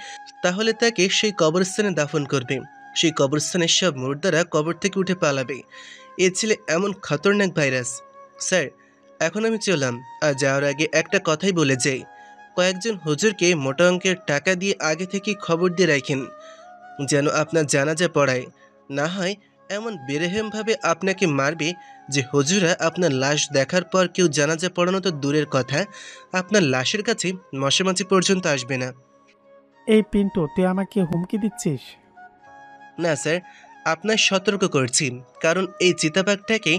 তাহলে তাকে সেই কবরস্থানে দাফন করবে। সেই কবরস্থানের সব মুর্দারা কবর থেকে উঠে পালাবে। এই ছেলে এমন খতরনাক ভাইরাস। স্যার, এখন আমি চললাম, আর যাওয়ার আগে একটা কথাই বলে যাই। কয়েকজন হুজুরকে মোটা অঙ্কের টাকা দিয়ে আগে থেকে খবর দিয়ে রাখেন, যেন আপনার জানাজা পড়ায়। না হয় এমন বেরেহেমভাবে আপনাকে মারবে যে হুজুরা আপনার লাশ দেখার পর কেউ জানাজা পড়ানো তো দূরের কথা, আপনার লাশের কাছে মশামাছি পর্যন্ত আসবে না। এই পিন্টু, তুই আমাকে হুমকি দিচ্ছিস? না স্যার, আপনার সতর্ক করছি, কারণ এই চিতাবাঘটাকে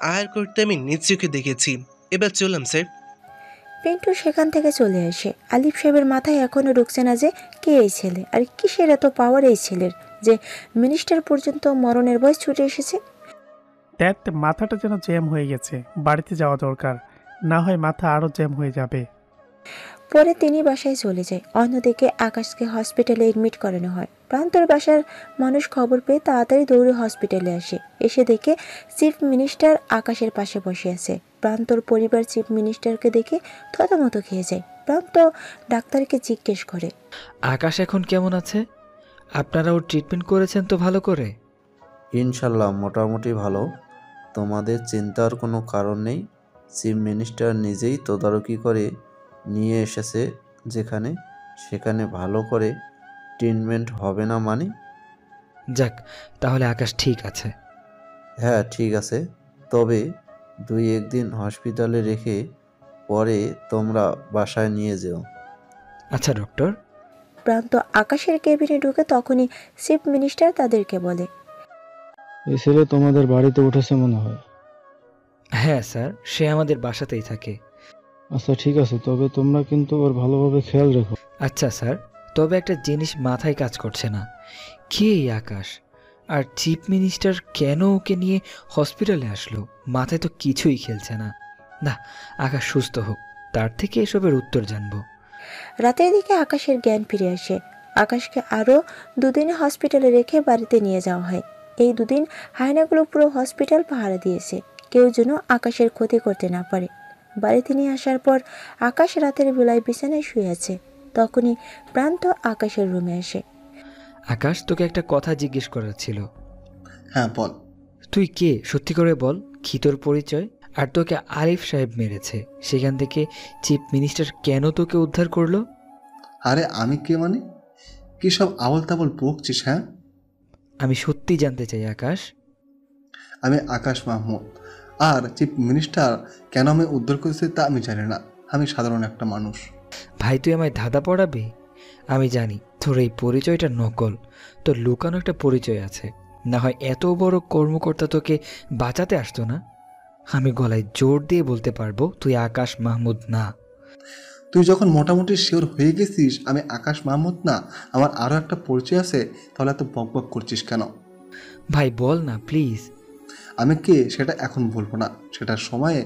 আহার করতে আমি নিজ চোখে দেখেছি। এবার চললাম স্যার। পিন্টু সেখান থেকে চলে আসে। আলিফ সাহেবের মাথায় এখনও ঢুকছে না যে কে এই ছেলে, আর কিসের এত পাওয়ার এই ছেলের যে মিনিস্টার পর্যন্ত মরণের বয়স ছুটে এসেছে। দেখ, মাথাটা যেন জ্যাম হয়ে গেছে, বাড়িতে যাওয়া দরকার, না হয় মাথা আরও জ্যাম হয়ে যাবে। পরে তিনি বাসায় চলে যায়। অন্যদিকে আকাশকে হসপিটালে এডমিট করানো হয়। প্রান্তর বাসার মানুষ খবর পেয়ে তাড়াতাড়ি দৌড়ে হসপিটালে আসে। এসে দেখে চিফ মিনিস্টার আকাশের পাশে বসে আছে। প্রান্তর পরিবার চিফ মিনিস্টারকে দেখে থতমত খেয়ে যায়। প্রান্ত ডাক্তারকে জিজ্ঞেস করে, আকাশ এখন কেমন আছে? আপনারা ওর ট্রিটমেন্ট করেছেন তো ভালো করে? ইনশাল্লাহ মোটামুটি ভালো। তোমাদের চিন্তার কোনো কারণ নেই। চিফ মিনিস্টার নিজেই তদারকি করে নিয়ে এসেছে, যেখানে সেখানে ভালো করে ট্রিটমেন্ট হবে না মানে? যাক, তাহলে আকাশ ঠিক আছে। হ্যাঁ ঠিক আছে, তবে 2-1 দিন হসপিটালে রেখে পরে তোমরা বাসায় নিয়ে যেও। আচ্ছা ডক্টর। প্রান্ত আকাশের কেবিনে ঢুকে তখনই চিফ মিনিস্টার তাদেরকে বলে, এই ছেলে তোমাদের বাড়িতে উঠেছে মনে হয়। হ্যাঁ স্যার, সে আমাদের বাসাতেই থাকে। আচ্ছা ঠিক আছে, তবে তোমরা কিন্তু ওর ভালোভাবে খেয়াল রেখো। আচ্ছা স্যার, তবে একটা জিনিস মাথায় কাজ করছে না, কে এই আকাশ? আর চিফ মিনিস্টার কেন ওকে নিয়ে হসপিটালে আসলো? মাথায় তো কিছুই খেলছে না। না, আকাশ সুস্থ হোক, তার থেকে এসবের উত্তর জানবো। রাতের দিকে আকাশের জ্ঞান ফিরে আসে। আকাশকে আরও দুদিনে হসপিটালে রেখে বাড়িতে নিয়ে যাওয়া হয়। এই দুদিন হায়নাগুলো পুরো হসপিটাল পাহারা দিয়েছে, কেউ যেন আকাশের ক্ষতি করতে না পারে। বাড়িতে নিয়ে আসার পর আকাশ রাতের বেলায় বিছানায় শুয়ে আছে। তখনই প্রান্ত আকাশের রুমে আসে। আকাশ, তোকে একটা কথা জিজ্ঞেস করার ছিল। হ্যাঁ বল। তুই কে সত্যি করে বল, কি তোর পরিচয়? আর তোকে আরিফ সাহেব মেরেছে, সেখান থেকে চিফ মিনিস্টার কেন তোকে উদ্ধার করলো? আরে আমি কে মানে? কি সব আবল তাবল বকছিস? হ্যাঁ, আমি সত্যি জানতে চাই আকাশ। আমি আকাশ মাহমুদ। আর চিফ মিনিস্টার কেন আমি উদ্ধার করেছে তা আমি জানি না। আমি সাধারণ একটা মানুষ। ভাই, তুই আমায় ধাঁধা পড়াবি? আমি জানি তোর এই পরিচয়টা নকল, তোর লুকানো একটা পরিচয় আছে। না হয় এত বড় কর্মকর্তা তোকে বাঁচাতে আসতো না? আমি গলায় জোর দিয়ে বলতে পারবো তুই আকাশ মাহমুদ না। তুই যখন মোটামুটি শিওর হয়ে গেছিস আমি আকাশ মাহমুদ না, আমার আরও একটা পরিচয় আছে, তাহলে এত বকবক করছিস কেন? ভাই বল না প্লিজ। আমি কে সেটা এখন বলবো না, সেটার সময়ে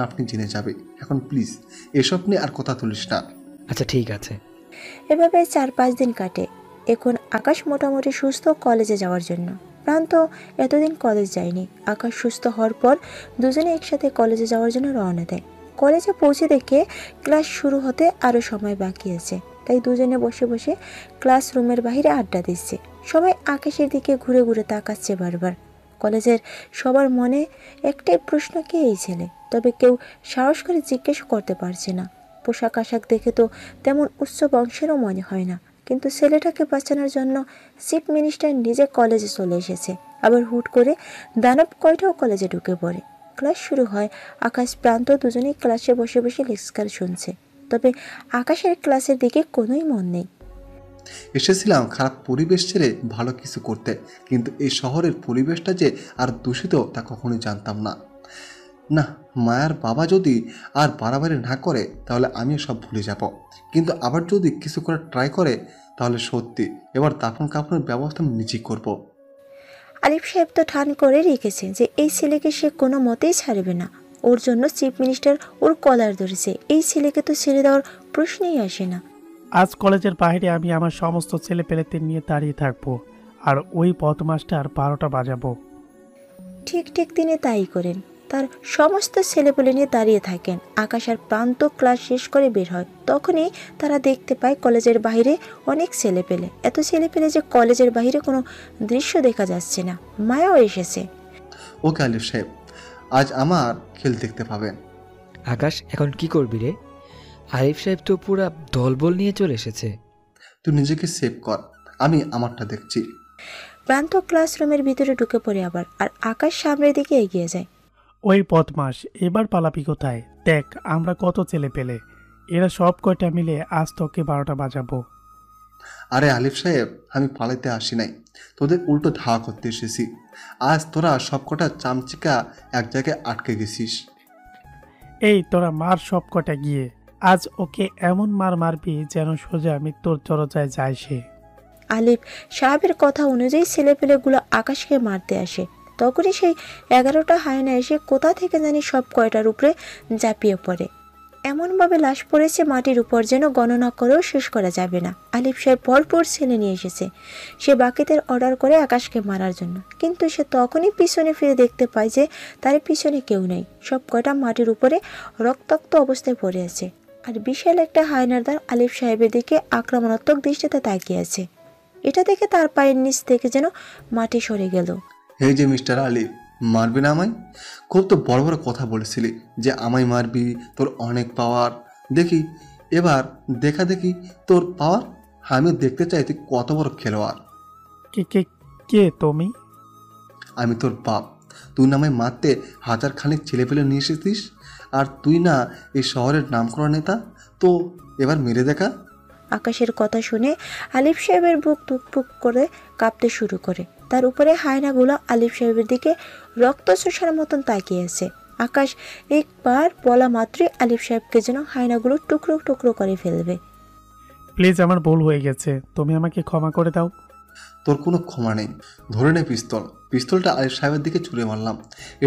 আপনি জেনে যাবে। এখন প্লিজ এসব নিয়ে আর কথা তুলিস না। আচ্ছা ঠিক আছে। এভাবে 4-5 দিন কাটে। এখন আকাশ মোটামুটি সুস্থ কলেজে যাওয়ার জন্য। প্রান্ত এতদিন কলেজ যায়নি। আকাশ সুস্থ হওয়ার পর দুজনে একসাথে কলেজে যাওয়ার জন্য রওনা দেয়। কলেজে পৌঁছে দেখে ক্লাস শুরু হতে আরও সময় বাকি আছে, তাই দুজনে বসে বসে ক্লাসরুমের বাইরে আড্ডা দিচ্ছে। সবাই আকাশের দিকে ঘুরে ঘুরে তাকাচ্ছে বারবার। কলেজের সবার মনে একটাই প্রশ্ন, কে এই ছেলে? তবে কেউ সাহস করে জিজ্ঞেস করতে পারছে না। পোশাক আশাক দেখে তো তেমন উচ্চ বংশেরও মনে হয় না, কিন্তু ছেলেটাকে বাঁচানোর জন্য চিফ মিনিস্টার নিজে কলেজে চলে এসেছে। আবার হুট করে দানব কয়টাও কলেজে ঢুকে পড়ে। ক্লাস শুরু হয়। আকাশ প্রান্ত দুজনেই ক্লাসে বসে বসে লেকচার শুনছে, তবে আকাশের ক্লাসের দিকে কোনোই মন নেই। এসেছিলাম খারাপ পরিবেশ ছেড়ে ভালো কিছু করতে, কিন্তু এই শহরের পরিবেশটা যে আর দূষিত তা কখনোই জানতাম না। না, মায়ার বাবা যদি আর বাড়াবাড়ি না করে তাহলে আমিও সব ভুলে যাব, কিন্তু আবার যদি কিছু করার ট্রাই করে তাহলে সত্যি এবার দাফন কাফনের ব্যবস্থা আমি নিজেই করবো। আলিফ সাহেব তো ঠান করে রেখেছে যে এই ছেলেকে সে কোনো মতেই ছাড়বে না। ওর জন্য চিফ মিনিস্টার ওর কলার ধরেছে। এই ছেলেকে তো ছেড়ে দেওয়ার প্রশ্নই আসে না। আজ কলেজের বাইরে আমি আমার সমস্ত ছেলেপেলেদের নিয়ে দাঁড়িয়ে থাকবো, আর ওই বদমাসটার 12টা বাজাবো। ঠিক ঠিক তিনি তাই করেন। তার সমস্ত ছেলেপেলে নিয়ে দাঁড়িয়ে থাকেন। আকাশ আর প্রান্ত ক্লাস শেষ করে বের হয়। তখনই তারা দেখতে পায় কলেজের বাইরে অনেক ছেলেপেলে। এত ছেলেপেলে যে কলেজের বাইরে কোনো দৃশ্য দেখা যাচ্ছে না। মায়াও এসেছে। ওকে আলিফ সাহেব, আজ আমার খেল দেখতে পাবেন। আকাশ, এখন কি করবি রে? আরিফ সাহেব তো পুরা দলবল নিয়ে চলে এসেছে। তুই নিজেকে সেভ কর, আমি আমারটা দেখছি। প্রান্ত ক্লাসরুমের ভিতরে ঢুকে পড়ে আবার, আর আকাশ সামনের দিকে এগিয়ে যায়। ওই বদমাস, এবার পালাবি কোথায়? দেখ আমরা কত ছেলে পেলে, এরা সব কয়টা মিলে আজ তোকে 12টা বাজাবো। আরে আলিফ সাহেব, আমি পালাইতে আসি নাই, তোদের উল্টো ধাওয়া করতে এসেছি। আজ তোরা সবকটা চামচিকা এক জায়গায় আটকে গেছিস। এই তোরা মার সব কটা গিয়ে, আজ ওকে এমন মার মারবি যেন সোজা মৃত্যুর দরজায় যায় সে। আলিফ সাহেবের কথা অনুযায়ী ছেলেপেলেগুলো আকাশকে মারতে আসে। তখনই সেই 11টা হায়না এসে কোথা থেকে জানি সব কয়টার উপরে ঝাঁপিয়ে পড়ে। এমনভাবে লাশ পড়েছে মাটির উপর যেন গণনা করেও শেষ করা যাবে না। আলিফ সাহেব ভরপুর ছেলে নিয়ে এসেছে। সে বাকিদের অর্ডার করে আকাশকে মারার জন্য, কিন্তু সে তখনই পিছনে ফিরে দেখতে পায় যে তার পিছনে কেউ নেই। সব কয়টা মাটির উপরে রক্তাক্ত অবস্থায় পড়ে আছে, আর বিশাল একটা হায়নাদার আলিফ সাহেবের দিকে আক্রমণাত্মক দৃষ্টিতে তাকিয়ে আছে। এটা দেখে তার পায়ের নিচ থেকে যেন মাটি সরে গেল। এই যে মিস্টার আলিফ, মারবি না আমায়? খুব তো বড় বড় কথা বলেছিলি যে আমায় মারবি, তোর অনেক পাওয়ার। দেখি এবার দেখা দেখি তোর পাওয়ার। আমিও দেখতে চাই তুই কত বড় খেলোয়াড়। কে কে কে তুমি? আমি তোর বাপ। তুই না আমায় মারতে হাজার খানিক ছেলেপেলে নিয়ে এসেছিস, আর তুই না এই শহরের নামকরা নেতা, তো এবার মেরে দেখা। আকাশের কথা শুনে আলিফ সাহেবের বুক ধুকপুক করে কাঁপতে শুরু করে। তার উপরে হায়নাগুলো আলিফ সাহেবের দিকে রক্ত চোষার মতন তাকিয়ে আছে। আকাশ একবার বলা মাত্রই আলিফ সাহেবকে যেন হায়নাগুলো টুকরো টুকরো করে ফেলবে। প্লিজ, আমার ভুল হয়ে গেছে, তুমি আমাকে ক্ষমা করে দাও। তোর কোনো ক্ষমা নেই। ধরে নে পিস্তলটা আলিফ সাহেবের দিকে ছুঁড়ে মারলাম।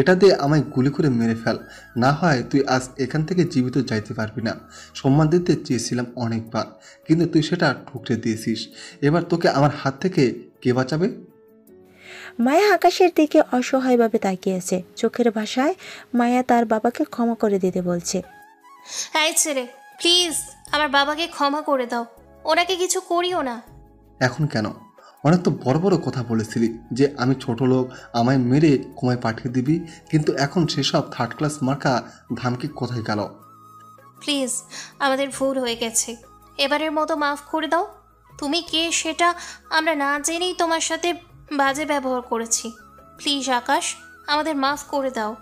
এটা দিয়ে আমায় গুলি করে মেরে ফেল, না হয় তুই আজ এখান থেকে জীবিত যাইতে পারবি না। সম্মান দিতে চেয়েছিলাম অনেকবার, কিন্তু তুই সেটা ঠুকরে দিয়েছিস। এবার তোকে আমার হাত থেকে কে বাঁচাবে? মায়া আকাশের দিকে অসহায়ভাবে তাকিয়েছে। চোখের ভাষায় মায়া তার বাবাকে ক্ষমা করে দিতে বলছে। এই ছেলে, প্লিজ আমার বাবাকে ক্ষমা করে দাও, ওনাকে কিছু করিও না। এখন কেন? অনেক তো বড় বড় কথা বলেছিলি যে আমি ছোট লোক, আমায় মেরে কোমায় পাঠিয়ে দিবি, কিন্তু এখন সেসব থার্ড ক্লাস মার্কা ধামকি কোথায় গেল? প্লিজ, আমাদের ভুল হয়ে গেছে, এবারের মতো মাফ করে দাও। তুমি কে সেটা আমরা না জেনেই তোমার সাথে বাজে ব্যবহার করেছি। প্লিজ আকাশ, আমাদের মাফ করে দাও।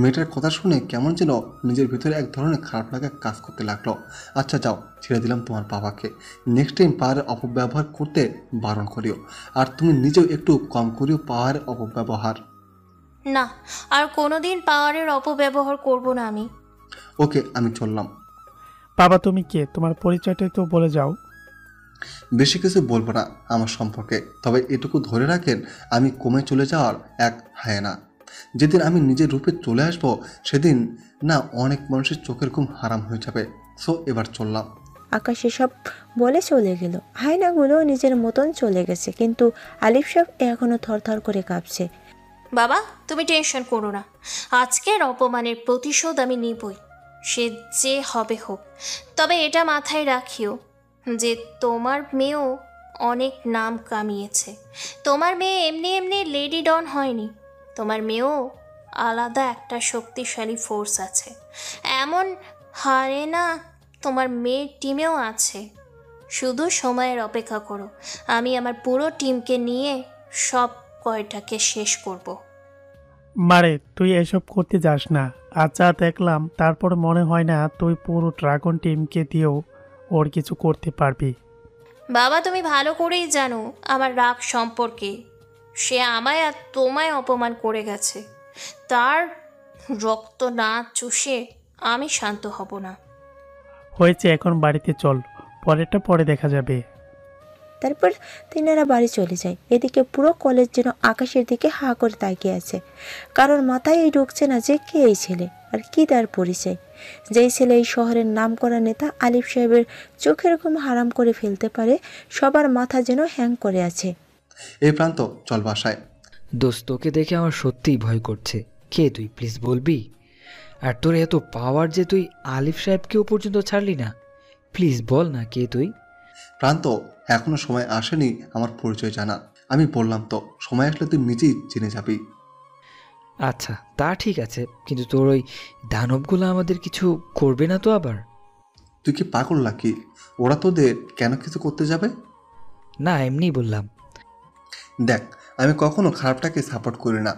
মেয়েটার কথা শুনে কেমন যেন নিজের ভিতরে এক ধরনের খারাপ লাগা কাজ করতে লাগলো। আচ্ছা যাও, ছেড়ে দিলাম তোমার বাবাকে। নেক্সট টাইম পাওয়ারের অপব্যবহার করতে বারণ করিও, আর তুমি নিজেও একটু কম করিও পাওয়ারের অপব্যবহার। না, আর কোনোদিন পাওয়ারের অপব্যবহার করব না আমি। ওকে, আমি চললাম। বাবা, তুমি কে? তোমার পরিচয়টা তো বলে যাও। বেশি কিছু বলবো না আমার সম্পর্কে, তবে এটুকু ধরে রাখেন আমি কমে চলে যাওয়ার এক হায়না। যেদিন আমি নিজের রূপে চলে আসব সেদিন না অনেক মানুষের চোখের ঘুম হারাম হয়ে যাবে। সো এবার চললাম। আকাশ এসব বলে চলে গেল। হায়নাগুলো নিজের মতন চলে গেছে, কিন্তু আলিফ সাহেব এখনো থরথর করে কাঁপছে। বাবা, তুমি টেনশন করো না, আজকের অপমানের প্রতিশোধ আমি নিবই, সে যে হবে হোক। তবে এটা মাথায় রাখিও যে তোমার মেয়েও অনেক নাম কামিয়েছে। তোমার মেয়ে এমনি এমনি লেডি ডন হয়নি, তোমার মেয়েও আলাদা একটা শক্তিশালী ফোর্স আছে। এমন হারে না তোমার মেয়ের টিমেও আছে। শুধু সময়ের অপেক্ষা করো, আমি আমার পুরো টিমকে নিয়ে সব কয়টাকে শেষ করব। মারে, তুই এসব করতে যাস না। আচ্ছা, দেখলাম, তারপর মনে হয় না তুই পুরো ড্রাগন টিমকে দিয়েও ওর কিছু করতে পারবি। বাবা, তুমি ভালো করেই জানো আমার রাগ সম্পর্কে। সে আমায় আর তোমায় অপমান করে গেছে, তার রক্ত না চুষে আমি শান্ত হব না। হয়েছে, এখন বাড়িতে চল, পরেরটা পরে দেখা যাবে। তারপর তিনারা বাড়ি চলে যায়। এদিকে পুরো কলেজ যেন আকাশের দিকে হা করে তাকিয়ে আছে। কারোর মাথায় এই ঢুকছে না যে কে এই ছেলে, আর কি তার পরিচয়। যেই ছেলে এই শহরের নামকরা নেতা আলিফ সাহেবের চোখের ঘুম হারাম করে ফেলতে পারে, সবার মাথা যেন হ্যাং করে আছে। এই প্রান্ত, চল বাসায়। দোস্ত, তোকে দেখে আমার সত্যিই ভয় করছে। কে তুই, প্লিজ বলবি? আর তোর এত পাওয়ার যে তুই আলিফ সাহেবকেও পর্যন্ত ছাড়লি না। প্লিজ বল না, কে তুই? প্রান্ত, এখনো সময় আসেনি আমার পরিচয় জানা। আমি বললাম তো, সময় আসলে তুই নিজেই জেনে যাবি। আচ্ছা, তা ঠিক আছে, কিন্তু তোর ওই দানবগুলো আমাদের কিছু করবে না তো আবার? তুই কি পাগল নাকি? ওরা তোদের কেন কিছু করতে যাবে? না, এমনি বললাম। দেখ, আমি কখনো খারাপটাকে সাপোর্ট করি না,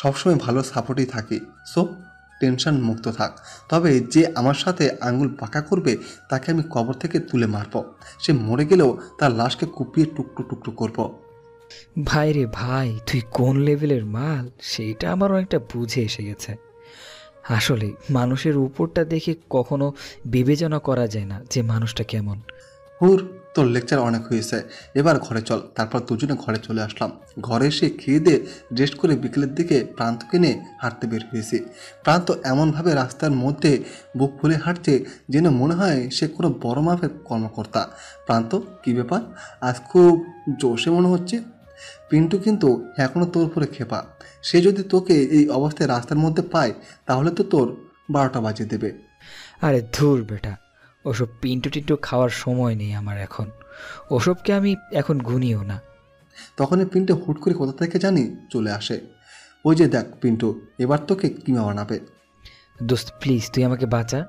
সবসময় ভালো সাপোর্টই থাকি। সো টেনশন মুক্ত থাক। তবে যে আমার সাথে আঙ্গুল পাকা করবে তাকে আমি কবর থেকে তুলে মারব। সে মরে গেলেও তার লাশকে কুপিয়ে টুকরো টুকরো করব। ভাই রে ভাই, তুই কোন লেভেলের মাল সেইটা আমার অনেকটা বুঝে এসে গেছে। আসলে মানুষের উপরটা দেখে কখনো বিবেচনা করা যায় না যে মানুষটা কেমন। হুর, তোর লেকচার অনেক হয়েছে, এবার ঘরে চল। তারপর দুজনে ঘরে চলে আসলাম। ঘরে এসে খেয়ে দিয়ে রেস্ট করে বিকেলের দিকে প্রান্তকে নিয়ে হাঁটতে বের হয়েছি। প্রান্ত এমনভাবে রাস্তার মধ্যে বুক ফুলে হাঁটছে যেন মনে হয় সে কোনো বড় মাপের কর্মকর্তা। প্রান্ত, কী ব্যাপার? আজ খুব জোশে মনে হচ্ছে। পিন্টু কিন্তু এখনও তোর উপরে ক্ষেপা। সে যদি তোকে এই অবস্থায় রাস্তার মধ্যে পায় তাহলে তো তোর 12টা বাজিয়ে দেবে। আরে ধুর বেটা, ওসব পিন্টু টিন্টু খাওয়ার সময় নেই আমার এখন। ওসবকে আমি এখন গুনিও না। তখনই পিন্টু হুট করে কোথা থেকে জানি চলে আসে। ওই যে দেখ পিন্টু, এবার তোকে কিমা বানাবে। দোস্ত প্লিজ, তুই আমাকে বাঁচা।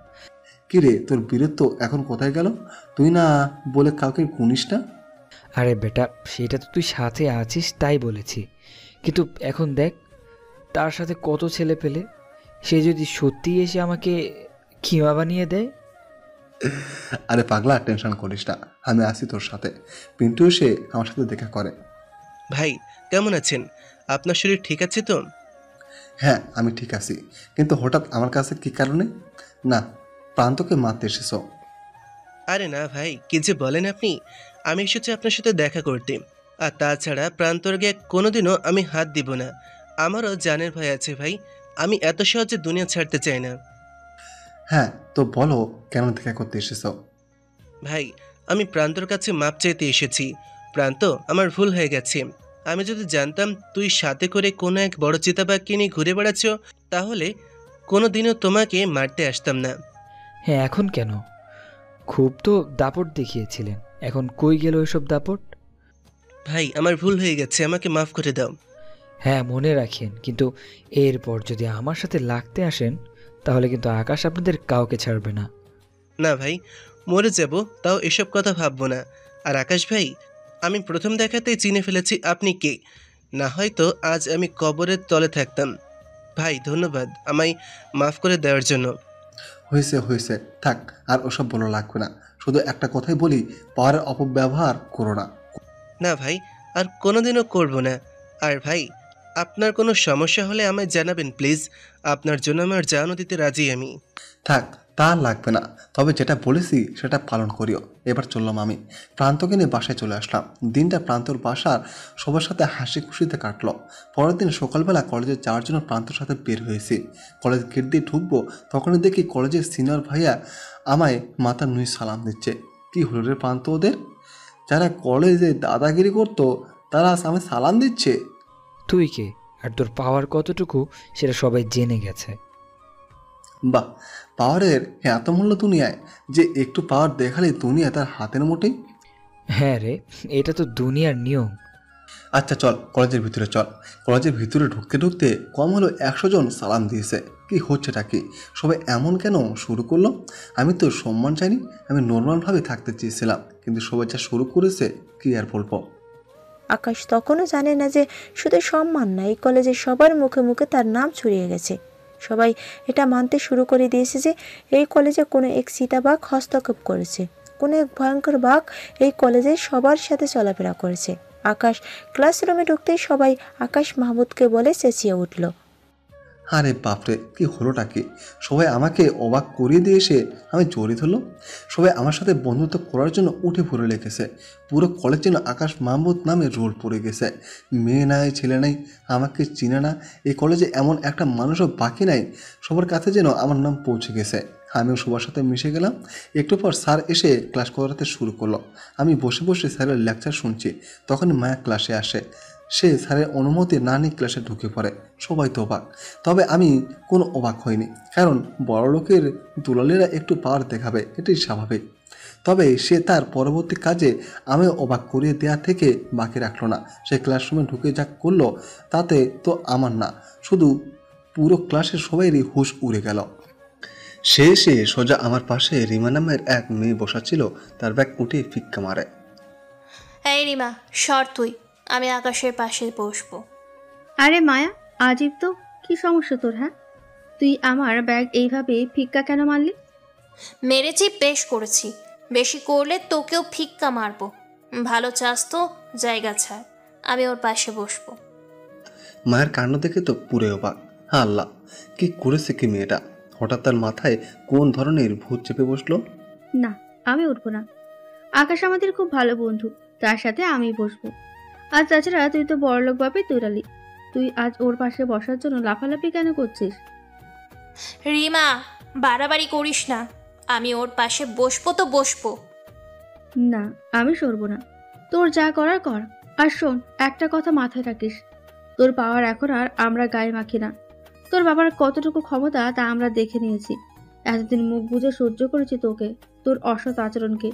কি রে, তোর বীরত্ব এখন কোথায় গেল? তুই না বলে কাউকে গুনিস না? আরে বেটা, সেটা তো তুই সাথে আছিস তাই বলেছি, কিন্তু এখন দেখ তার সাথে কত ছেলে পেলে। সে যদি সত্যি এসে আমাকে কিমা বানিয়ে দেয়। আরে পাগলা, টেনশন করিস না, আমি আসি তোর সাথে। পিন্টু এসে আমার সাথে দেখা করে। ভাই, কেমন আছেন? আপনার শরীর ঠিক আছে তো? হ্যাঁ, আমি ঠিক আছি, কিন্তু হঠাৎ আমার কাছে কি কারণে? না, প্রান্তকে মারতে এসেছো? আরে না ভাই, কি যে বলেন আপনি। আমি এসেছি আপনার সাথে দেখা করতে। আর তাছাড়া প্রান্তর্গে কোনোদিনও আমি হাত দিব না। আমারও জানের ভয় আছে ভাই। আমি এত সহজে দুনিয়া ছাড়তে চাই না। হ্যাঁ, তো বলো কেন দেখা করতে এসেছো? ভাই, আমি প্রান্তর কাছে মাপ চাইতে এসেছি। প্রান্ত, আমার ভুল হয়ে গেছে। আমি যদি জানতাম তুই সাথে করে কোনো এক বড় চিতাবাঘকে নিয়ে ঘুরে বেড়াচ্ছ, তাহলে কোনোদিনও তোমাকে মারতে আসতাম না। হ্যাঁ, এখন কেন? খুব তো দাপট দেখিয়েছিলেন, এখন কই গেল ওইসব দাপট? ভাই, আমার ভুল হয়ে গেছে, আমাকে মাফ করে দাও। হ্যাঁ, মনে রাখেন, কিন্তু এরপর যদি আমার সাথে লাগতে আসেন তাহলে কিন্তু আকাশ আপনাদের কাউকে ছাড়বে না। না ভাই, মরে যাব তাও এসব কথা ভাববো না। আর আকাশ ভাই, আমি প্রথম দেখাতেই চিনে ফেলেছি আপনি কে। না হয়তো আজ আমি কবরের তলে থাকতাম। ভাই ধন্যবাদ আমায় মাফ করে দেওয়ার জন্য। হয়েছে হয়েছে, থাক, আর ওসব বলো লাগবে না। শুধু একটা কথাই বলি, পাওয়ারের অপব্যবহার করো না। না ভাই, আর কোনোদিনও করব না। আর ভাই, আপনার কোনো সমস্যা হলে আমায় জানাবেন প্লিজ। আপনার জন্য আমার জানও দিতে রাজি আমি। থাক, তা লাগবে না, তবে যেটা বলেছি সেটা পালন করিও। এবার চললাম আমি। প্রান্তকে নিয়ে বাসায় চলে আসলাম। দিনটা প্রান্তর বাসার সবার সাথে হাসি খুশিতে কাটলো। পরের দিন সকালবেলা কলেজে যাওয়ার জন্য প্রান্তর সাথে বের হয়েছি। কলেজ গেট দিয়ে ঢুকবো, তখনই দেখি কলেজের সিনিয়র ভাইয়া আমায় মাথা নুই সালাম দিচ্ছে। কি হলো রে প্রান্ত ওদের? যারা কলেজে দাদাগিরি করতো তারা আজ আমায় সালাম দিচ্ছে। তুই কে আর তোর পাওয়ার কতটুকু সেটা সবাই জেনে গেছে। বাহ, পাওয়ারের এত মূল্য দুনিয়ায় যে একটু পাওয়ার দেখালে দুনিয়া তার হাতের মুঠোয়। হ্যাঁ রে, এটা তো দুনিয়ার নিয়ম। আচ্ছা চল কলেজের ভিতরে চল। কলেজের ভিতরে ঢুকতে ঢুকতে কম হলো 100 জন সালাম দিয়েছে। কি হচ্ছেটা কি? সবাই এমন কেন শুরু করলো? আমি তো সম্মান চাইনি, আমি নর্মালভাবে থাকতে চেয়েছিলাম, কিন্তু সবাই যা শুরু করেছে কি আর বলবো। আকাশ তখনও জানে না যে শুধু সম্মান না, এই কলেজে সবার মুখে মুখে তার নাম ছড়িয়ে গেছে। সবাই এটা মানতে শুরু করে দিয়েছে যে এই কলেজে কোনো এক চিতাবাঘ হস্তক্ষেপ করেছে, কোনো এক ভয়ঙ্কর বাঘ এই কলেজে সবার সাথে চলাফেরা করেছে। আকাশ ক্লাসরুমে ঢুকতেই সবাই আকাশ মাহমুদকে বলে চেঁচিয়ে উঠল। আরে বাপরে, কি হলোটা কি? সবাই আমাকে অবাক করিয়ে দিয়ে এসে আমি জড়িয়ে ধরলো। সবাই আমার সাথে বন্ধুত্ব করার জন্য উঠে পড়ে লেগেছে। পুরো কলেজ যেন আকাশ মাহমুদ নামে রোল পড়ে গেছে। মেয়ে নাই, ছেলে নাই, আমাকে চিনে না। এই কলেজে এমন একটা মানুষও বাকি নাই। সবার কাছে যেন আমার নাম পৌঁছে গেছে। আমিও সবার সাথে মিশে গেলাম। একটু পর স্যার এসে ক্লাস করাতে শুরু করলো। আমি বসে বসে স্যারের লেকচার শুনছি। তখন মায়া ক্লাসে আসে। সে স্যারের অনুমতি না নিয়ে ক্লাসে ঢুকে পড়ে। সবাই তো অবাক, তবে আমি কোনো অবাক হইনি, কারণ বড় লোকের দুলালেরা একটু পাওয়ার দেখাবে, এটাই স্বাভাবিক। তবে সে তার পরবর্তী কাজে আমি অবাক করিয়ে দেওয়া থেকে বাকি রাখলো না। সে ক্লাসরুমে ঢুকে যা করলো তাতে তো আমার না, শুধু পুরো ক্লাসের সবাইরই হুঁশ উড়ে গেল। সে সোজা আমার পাশে রিমা নামের এক মেয়ে বসা ছিল, তার ব্যাগ উঠে ফিক্কা মারে। এই রিমা, সর তুই, আমি আকাশের পাশে বসবো। আরে মায়া, আজীব তো, কি সমস্যা তোর? হ্যাঁ, তুই আমার ব্যাগ এইভাবে ফিক্কা কেন মারলি? মেরেছি, বেশ করেছি। বেশি করলে তোকেও ফিক্কা মারবো। ভালো চাস তো জায়গা ছাড়, আমি ওর পাশে বসবো। মায়ের কাণ্ড দেখে তো পুরো অবাক। হ্যাঁ আল্লাহ, কি করেছে কি মেয়েটা? হঠাৎ তার মাথায় কোন ধরনের ভূত চেপে বসলো? না, আমি উঠবো না। আকাশ আমাদের খুব ভালো বন্ধু, তার সাথে আমি বসবো। আর তাছাড়া তুই তো বড়লোক বাপের দুলালি, তুই আজ ওর পাশে বসার জন্য লাফালাফি কেন করছিস? রিমা, বাড়াবাড়ি করিস না। আমি ওর পাশে বসবো তো বসবো। না, আমি সরবো না। তোর যা করার কর। আর শোন, একটা কথা মাথায় রাখিস, তোর পাওয়ার এখন আর আমরা গায়ে মাখি না। তোর বাবার কতটুকু ক্ষমতা তা আমরা দেখে নিয়েছি। এতদিন মুখ বুজে সহ্য করেছি তোকে, তোর অসৎ আচরণকে,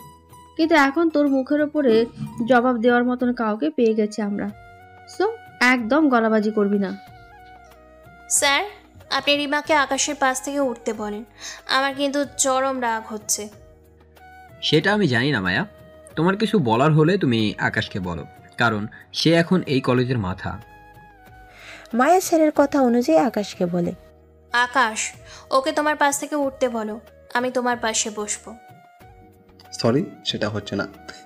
কিন্তু এখন তোর মুখের ওপরে জবাব দেওয়ার মতন কাউকে পেয়ে গেছি আমরা। সো একদম গলাবাজি করবি না। স্যার, আপনি রিমাকে আকাশের পাশ থেকে উঠতে বলেন, আমার কিন্তু চরম রাগ হচ্ছে। সেটা আমি জানি না মায়া, তোমার কিছু বলার হলে তুমি আকাশকে বলো, কারণ সে এখন এই কলেজের মাথা। মায়া স্যারের কথা অনুযায়ী আকাশকে বলে, আকাশ, ওকে তোমার পাশ থেকে উঠতে বলো, আমি তোমার পাশে বসবো। সরি, সেটা হচ্ছে না।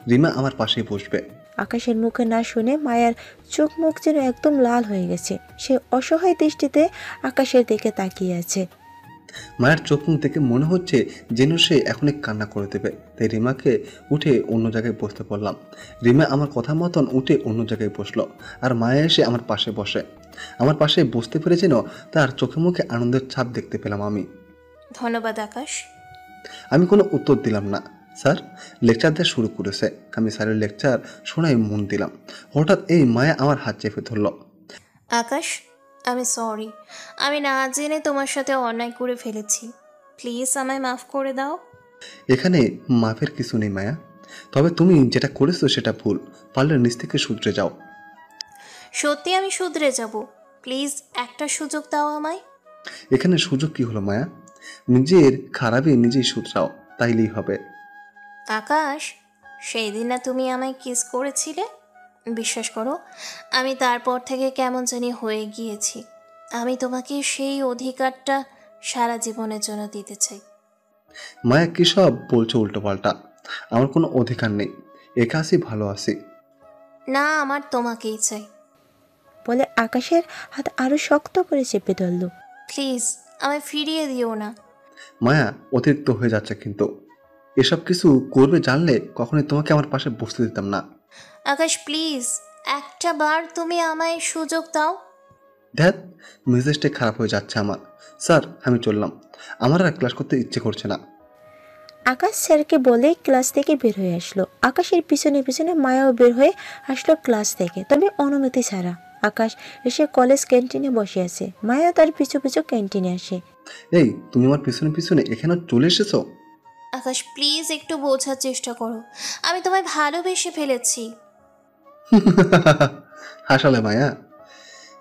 রিমা আমার পাশেই বসবে। আকাশের মুখে না শুনে মায়ার চোখ মুখ যেন একদম লাল হয়ে গেছে। সে অসহায় দৃষ্টিতে আকাশের দিকে তাকিয়ে আছে। মায়ের চোখ মুখ দেখে মনে হচ্ছে যেন সে এখনই কান্না করে দেবে। তাই রিমাকে উঠে অন্য জায়গায় বসতে বললাম। রিমা আমার কথা মতন উঠে অন্য জায়গায় বসলো, আর মায়া এসে আমার পাশে বসে। আমার পাশে বসতে পেরে যেন তার চোখে মুখে আনন্দের ছাপ দেখতে পেলাম আমি। ধন্যবাদ আকাশ। আমি কোনো উত্তর দিলাম না। স্যার লেকচার দেওয়া শুরু করেছে। আমি স্যারের লেকচার শোনায় মন দিলাম। হঠাৎ এই মায়া আমার হাত চেপে ধরল। আকাশ, আমি সরি, আমি না জেনে তোমার সাথে অন্যায় করে ফেলেছি। প্লিজ আমায় মাফ করে দাও। এখানে মাফের কিছু নেই মায়া, তবে তুমি যেটা করেছো সেটা ভুল। পারলে নিজ থেকে শুধরে যাও। সত্যি আমি শুধরে যাব। প্লিজ একটা সুযোগ দাও আমায়। এখানে সুযোগ কি হলো মায়া? নিজের খারাপে নিজেই শুধরাও, তাইলেই হবে। আকাশ, সেই দিন না তুমি আমায় কিস করেছিলে? বিশ্বাস করো, আমি তারপর থেকে কেমন জানি হয়ে গিয়েছি। আমি তোমাকে সেই অধিকারটা সারা জীবনের জন্য দিতে চাই। মায়া কি সব বলছো উল্টো পাল্টা? আমার কোনো অধিকার নেই, একা আছি, ভালো আছি। না, আমার তোমাকেই চাই। বলে আকাশের হাত আরো শক্ত করে চেপে ধরল। প্লিজ আমায় ফিরিয়ে দিও না। মায়া অতিরিক্ত হয়ে যাচ্ছে কিন্তু। এসব কিছু করবে জানলে কখনোই তোমাকে আমার পাশে বসতে দিতাম না। আকাশ প্লিজ, একটা বার তুমি আমায় সুযোগ দাও। ধ্যাত, মেজাজটা খারাপ হয়ে যাচ্ছে আমার। স্যার আমি চললাম, আমার আর ক্লাস করতে ইচ্ছে করছে না। আকাশ স্যারকে বলে ক্লাস থেকে বের হয়ে আসলো। আকাশের পিছনে পিছনে মায়াও বের হয়ে আসলো ক্লাস থেকে, তবে অনুমতি ছাড়া। আকাশ এসে কলেজ ক্যান্টিনে বসে আছে, মায়া তার পিছু পিছু ক্যান্টিনে আসে। এই তুমি আমার পিছনে পিছনে এখানে চলে এসেছো? আকাশ প্লিজ একটু বোঝার চেষ্টা করো, আমি তোমায় ভালোবেসে ফেলেছি। হাসালে মায়া,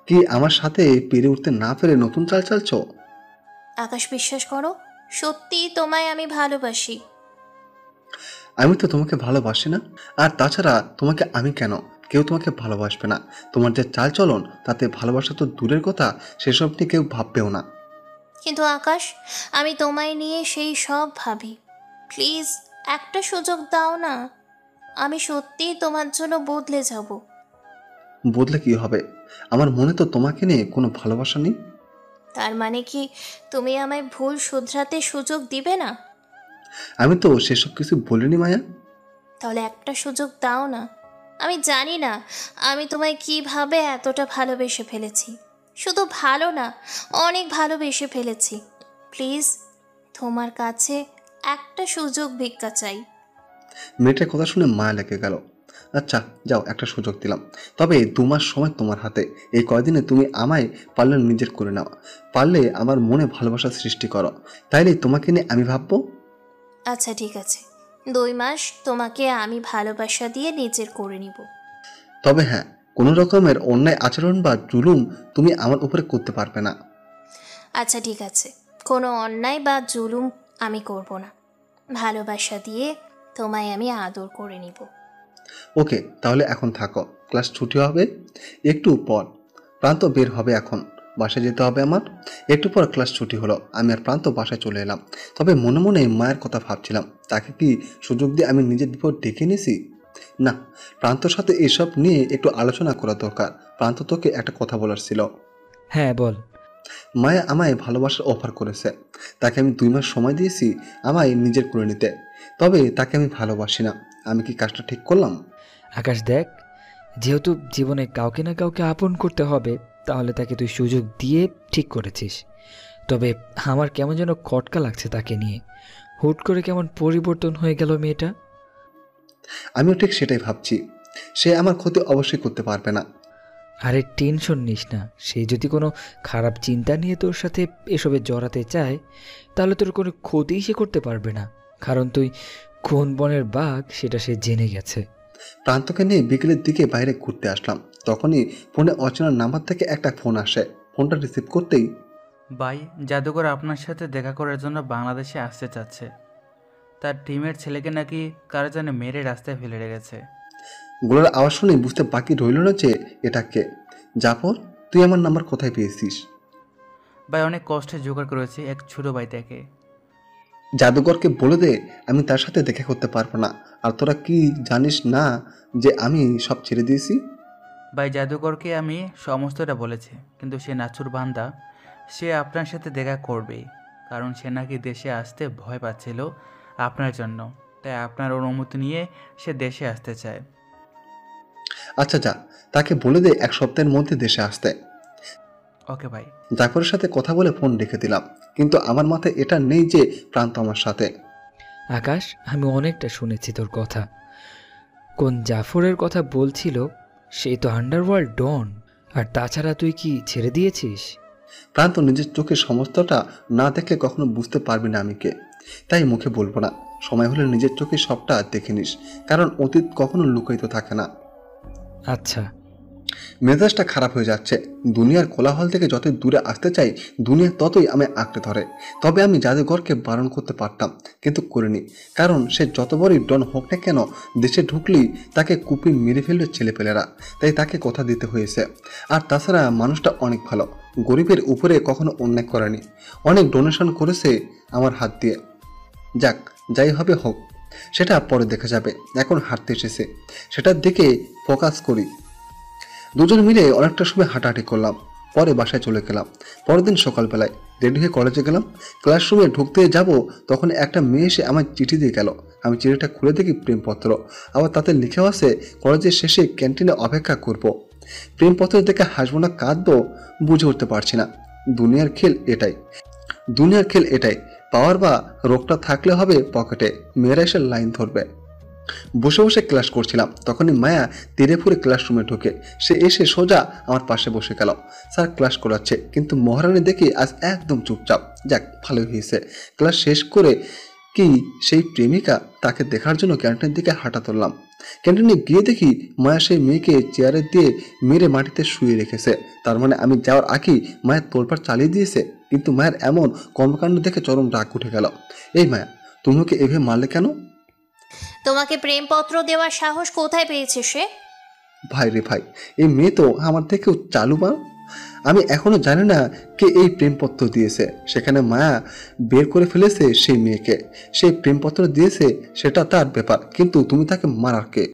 কি আমার সাথে পেরে উঠতে না পেরে নতুন চাল চালছো? আকাশ বিশ্বাস করো, সত্যি তোমায় আমি ভালোবাসি। আমি তো তোমাকে ভালোবাসি না, আর তাছাড়া তোমাকে আমি কেন, কেউ তোমাকে ভালোবাসবে না। তোমার যে চাল চলন তাতে ভালোবাসা তো দূরের কথা, সেসব নিয়ে কেউ ভাববেও না। কিন্তু আকাশ, আমি তোমায় নিয়ে সেই সব ভাবি। প্লিজ একটা সুযোগ দাও না, আমি সত্যিই তোমার জন্য বদলে যাব। বদলে কি হবে? আমার মনে তো তোমাকে নিয়ে কোনো ভালোবাসা নেই। তার মানে কি তুমি আমায় ভুল শুধরাতে সুযোগ দিবে না? আমি তো সেসব কিছু বলিনি মায়া। তাহলে একটা সুযোগ দাও না। আমি জানি না আমি তোমায় কিভাবে এতটা ভালোবেসে ফেলেছি। শুধু ভালো না, অনেক ভালোবেসে ফেলেছি। প্লিজ তোমার কাছে একটা সুযোগ ভিক্ষা চাই। মেয়েটার কথা শুনে মায়া লেগে গেল। আচ্ছা যাও, একটা সুযোগ দিলাম, তবে 2 মাস সময় তোমার হাতে। এই কয়দিনে তুমি আমায় পারলে নিজের করে নাও, পারলে আমার মনে ভালোবাসা সৃষ্টি করো, তাইলে তোমাকে নিয়ে আমি ভাববো। আচ্ছা ঠিক আছে, 2 মাস তোমাকে আমি ভালোবাসা দিয়ে নিজের করে নিব। তবে হ্যাঁ, কোনো রকমের অন্যায় আচরণ বা জুলুম তুমি আমার উপরে করতে পারবে না। আচ্ছা ঠিক আছে, কোনো অন্যায় বা জুলুম আমি করব না। ভালোবাসা দিয়ে তোমায় আমি আদর করে নিব। ওকে, তাহলে এখন থাকো, ক্লাস ছুটি হবে একটু পর। প্রান্ত বের হবে এখন, বাসায় যেতে হবে আমার। একটু পর ক্লাস ছুটি হলো, আমি আর প্রান্ত বাসায় চলে এলাম। তবে মনে মনে মায়ের কথা ভাবছিলাম, তাকে কি সুযোগ দিয়ে আমি নিজের বিপদ ডেকে নিয়েছি? না, প্রান্তর সাথে এসব নিয়ে একটু আলোচনা করা দরকার। প্রান্ত তোকে একটা কথা বলার ছিল। হ্যাঁ বল। মায়া আমায় ভালোবাসার অফার করেছে, তাকে আমি 2 মাস সময় দিয়েছি আমায় নিজের করে নিতে। তবে তাকে আমি ভালোবাসি না। আমি কি কাজটা ঠিক করলাম? আকাশ দেখ, যেহেতু জীবনে কাউকে না কাউকে আপন করতে হবে, তাহলে তাকে তুই সুযোগ দিয়ে ঠিক করেছিস। তবে আমার কেমন যেন খটকা লাগছে তাকে নিয়ে। হুট করে কেমন পরিবর্তন হয়ে গেল মেয়েটা। আমিও ঠিক সেটাই ভাবছি। সে আমার ক্ষতি অবশ্যই করতে পারবে না। আরে টেনশন নিস না, সে যদি কোনো খারাপ চিন্তা নিয়ে তোর সাথে এসবে জড়াতে চায়, তাহলে তোর কোনো ক্ষতিই সে করতে পারবে না, কারণ তুই কোন বনের বাঘ সেটা সে জেনে গেছে। প্রান্তকে নিয়ে বিকেলের দিকে বাইরে ঘুরতে আসলাম, তখনই ফোনে অচেনা নাম্বার থেকে একটা ফোন আসে। ফোনটা রিসিভ করতেই, ভাই, জাদুঘর আপনার সাথে দেখা করার জন্য বাংলাদেশে আসতে চাচ্ছে। তার টিমের ছেলেকে নাকি কারো যেন মেরে রাস্তায় ফেলে রেখেছে। গোলার আওয়াজ শুনে বুঝতে বাকি রইল না যে এটা কে। জাফর, তুই আমার নাম্বার কোথায় পেয়েছিস? ভাই, অনেক কষ্টে জোগাড় করেছি এক ছোট ভাই থেকে। জাদুকরকে বলে দে আমি তার সাথে দেখা করতে পারবো না। আর তোরা কি জানিস না যে আমি সব ছেড়ে দিয়েছি? ভাই জাদুকরকে আমি সমস্তটা বলেছি, কিন্তু সে নাচুর বান্দা, সে আপনার সাথে দেখা করবেই, কারণ সে নাকি দেশে আসতে ভয় পাচ্ছিল আপনার জন্য, তাই আপনার অনুমতি নিয়ে সে দেশে আসতে চায়। আচ্ছা যা, তাকে বলে দে 1 সপ্তাহের মধ্যে দেশে আসতে। ওকে ভাই। জাফরের সাথে কথা বলে ফোন রেখে দিলাম, কিন্তু আমার মাথায় এটা নেই যে প্রান্ত আমার সাথে। আকাশ, আমি অনেকটা শুনেছি তোর কথা। কোন জাফরের কথা বলছিল? সে তো আন্ডারওয়ার্ল্ড ডন। আর তাছাড়া তুই কি ছেড়ে দিয়েছিস? প্রান্ত নিজের চোখে সমস্তটা না দেখলে কখনো বুঝতে পারবি না আমি কে, তাই মুখে বলবো না। সময় হলে নিজের চোখে সবটা দেখে নিস, কারণ অতীত কখনো লুকায়িত থাকে না। আচ্ছা। মেজাজটা খারাপ হয়ে যাচ্ছে। দুনিয়ার কোলাহল থেকে যতই দূরে আসতে চাই, দুনিয়া ততই আমি আঁকড়ে ধরে। তবে আমি জাদুঘরকে বারণ করতে পারতাম, কিন্তু করিনি, কারণ সে যত বড়ই ডন হোক না কেন, দেশে ঢুকলেই তাকে কুপি মেরে ফেলবে ছেলেপেলেরা, তাই তাকে কথা দিতে হয়েছে। আর তাছাড়া মানুষটা অনেক ভালো, গরিবের উপরে কখনো অন্যায় করেনি, অনেক ডোনেশন করেছে আমার হাত দিয়ে। যাক, যাই হবে হোক, সেটা পরে দেখা যাবে। এখন হাঁটতে এসেছে, সেটার দিকে ফোকাস করি। দুজন মিলে অনেকটা সময় হাঁটাহাঁটি করলাম, পরে বাসায় চলে গেলাম। পরের দিন সকালবেলায় রেডি হয়ে কলেজে গেলাম। ক্লাসরুমে ঢুকতে যাব, তখন একটা মেয়ে এসে আমার চিঠি দিয়ে গেল। আমি চিঠিটা খুলে দেখি প্রেমপত্র, আবার তাতে লিখেও আছে কলেজের শেষে ক্যান্টিনে অপেক্ষা করব। প্রেমপত্র দেখে হাসবো না কাঁদবো বুঝে উঠতে পারছি না। দুনিয়ার খেল এটাই, পাওয়ার বা রোগটা থাকলে হবে পকেটে, মেয়েরা এসে লাইন ধরবে। বসে বসে ক্লাস করছিলাম, তখনই মায়া তেরে ফুরে ক্লাসরুমে ঢুকে। সে এসে সোজা আমার পাশে বসে গেল। স্যার ক্লাস করাচ্ছে, কিন্তু মহারানী দেখি আজ একদম চুপচাপ। যাক, ভালোই হয়েছে। ক্লাস শেষ করে কি সেই প্রেমিকা, তাকে দেখার জন্য ক্যান্টিনের দিকে হাঁটা তুললাম। ক্যান্টিনে গিয়ে দেখি মায়া সেই মেয়েকে চেয়ারে দিয়ে মেরে মাটিতে শুয়ে রেখেছে। তার মানে আমি যাওয়ার আগেই মায়ের তোলপাড় চালিয়ে দিয়েছে। কিন্তু মায়ের এমন কর্মকাণ্ড দেখে চরম রাগ উঠে গেল। এই মায়া, তুমি ওকে এভাবে মারলে কেন? তোমাকে প্রেমপত্র দেওয়ার সাহস কোথায় পেয়েছে সে? ভাই রে ভাই, এই মেয়ে তো আমার থেকেও চালু মা। আমি এখনো জানি না কে এই প্রেমপত্র দিয়েছে। সেখানে মায়া বের করে ফেলেছে সেই মেয়েকে। সেই প্রেমপত্র দিয়েছে সেটা তার ব্যাপার, কিন্তু তুমি তাকে মারার কে?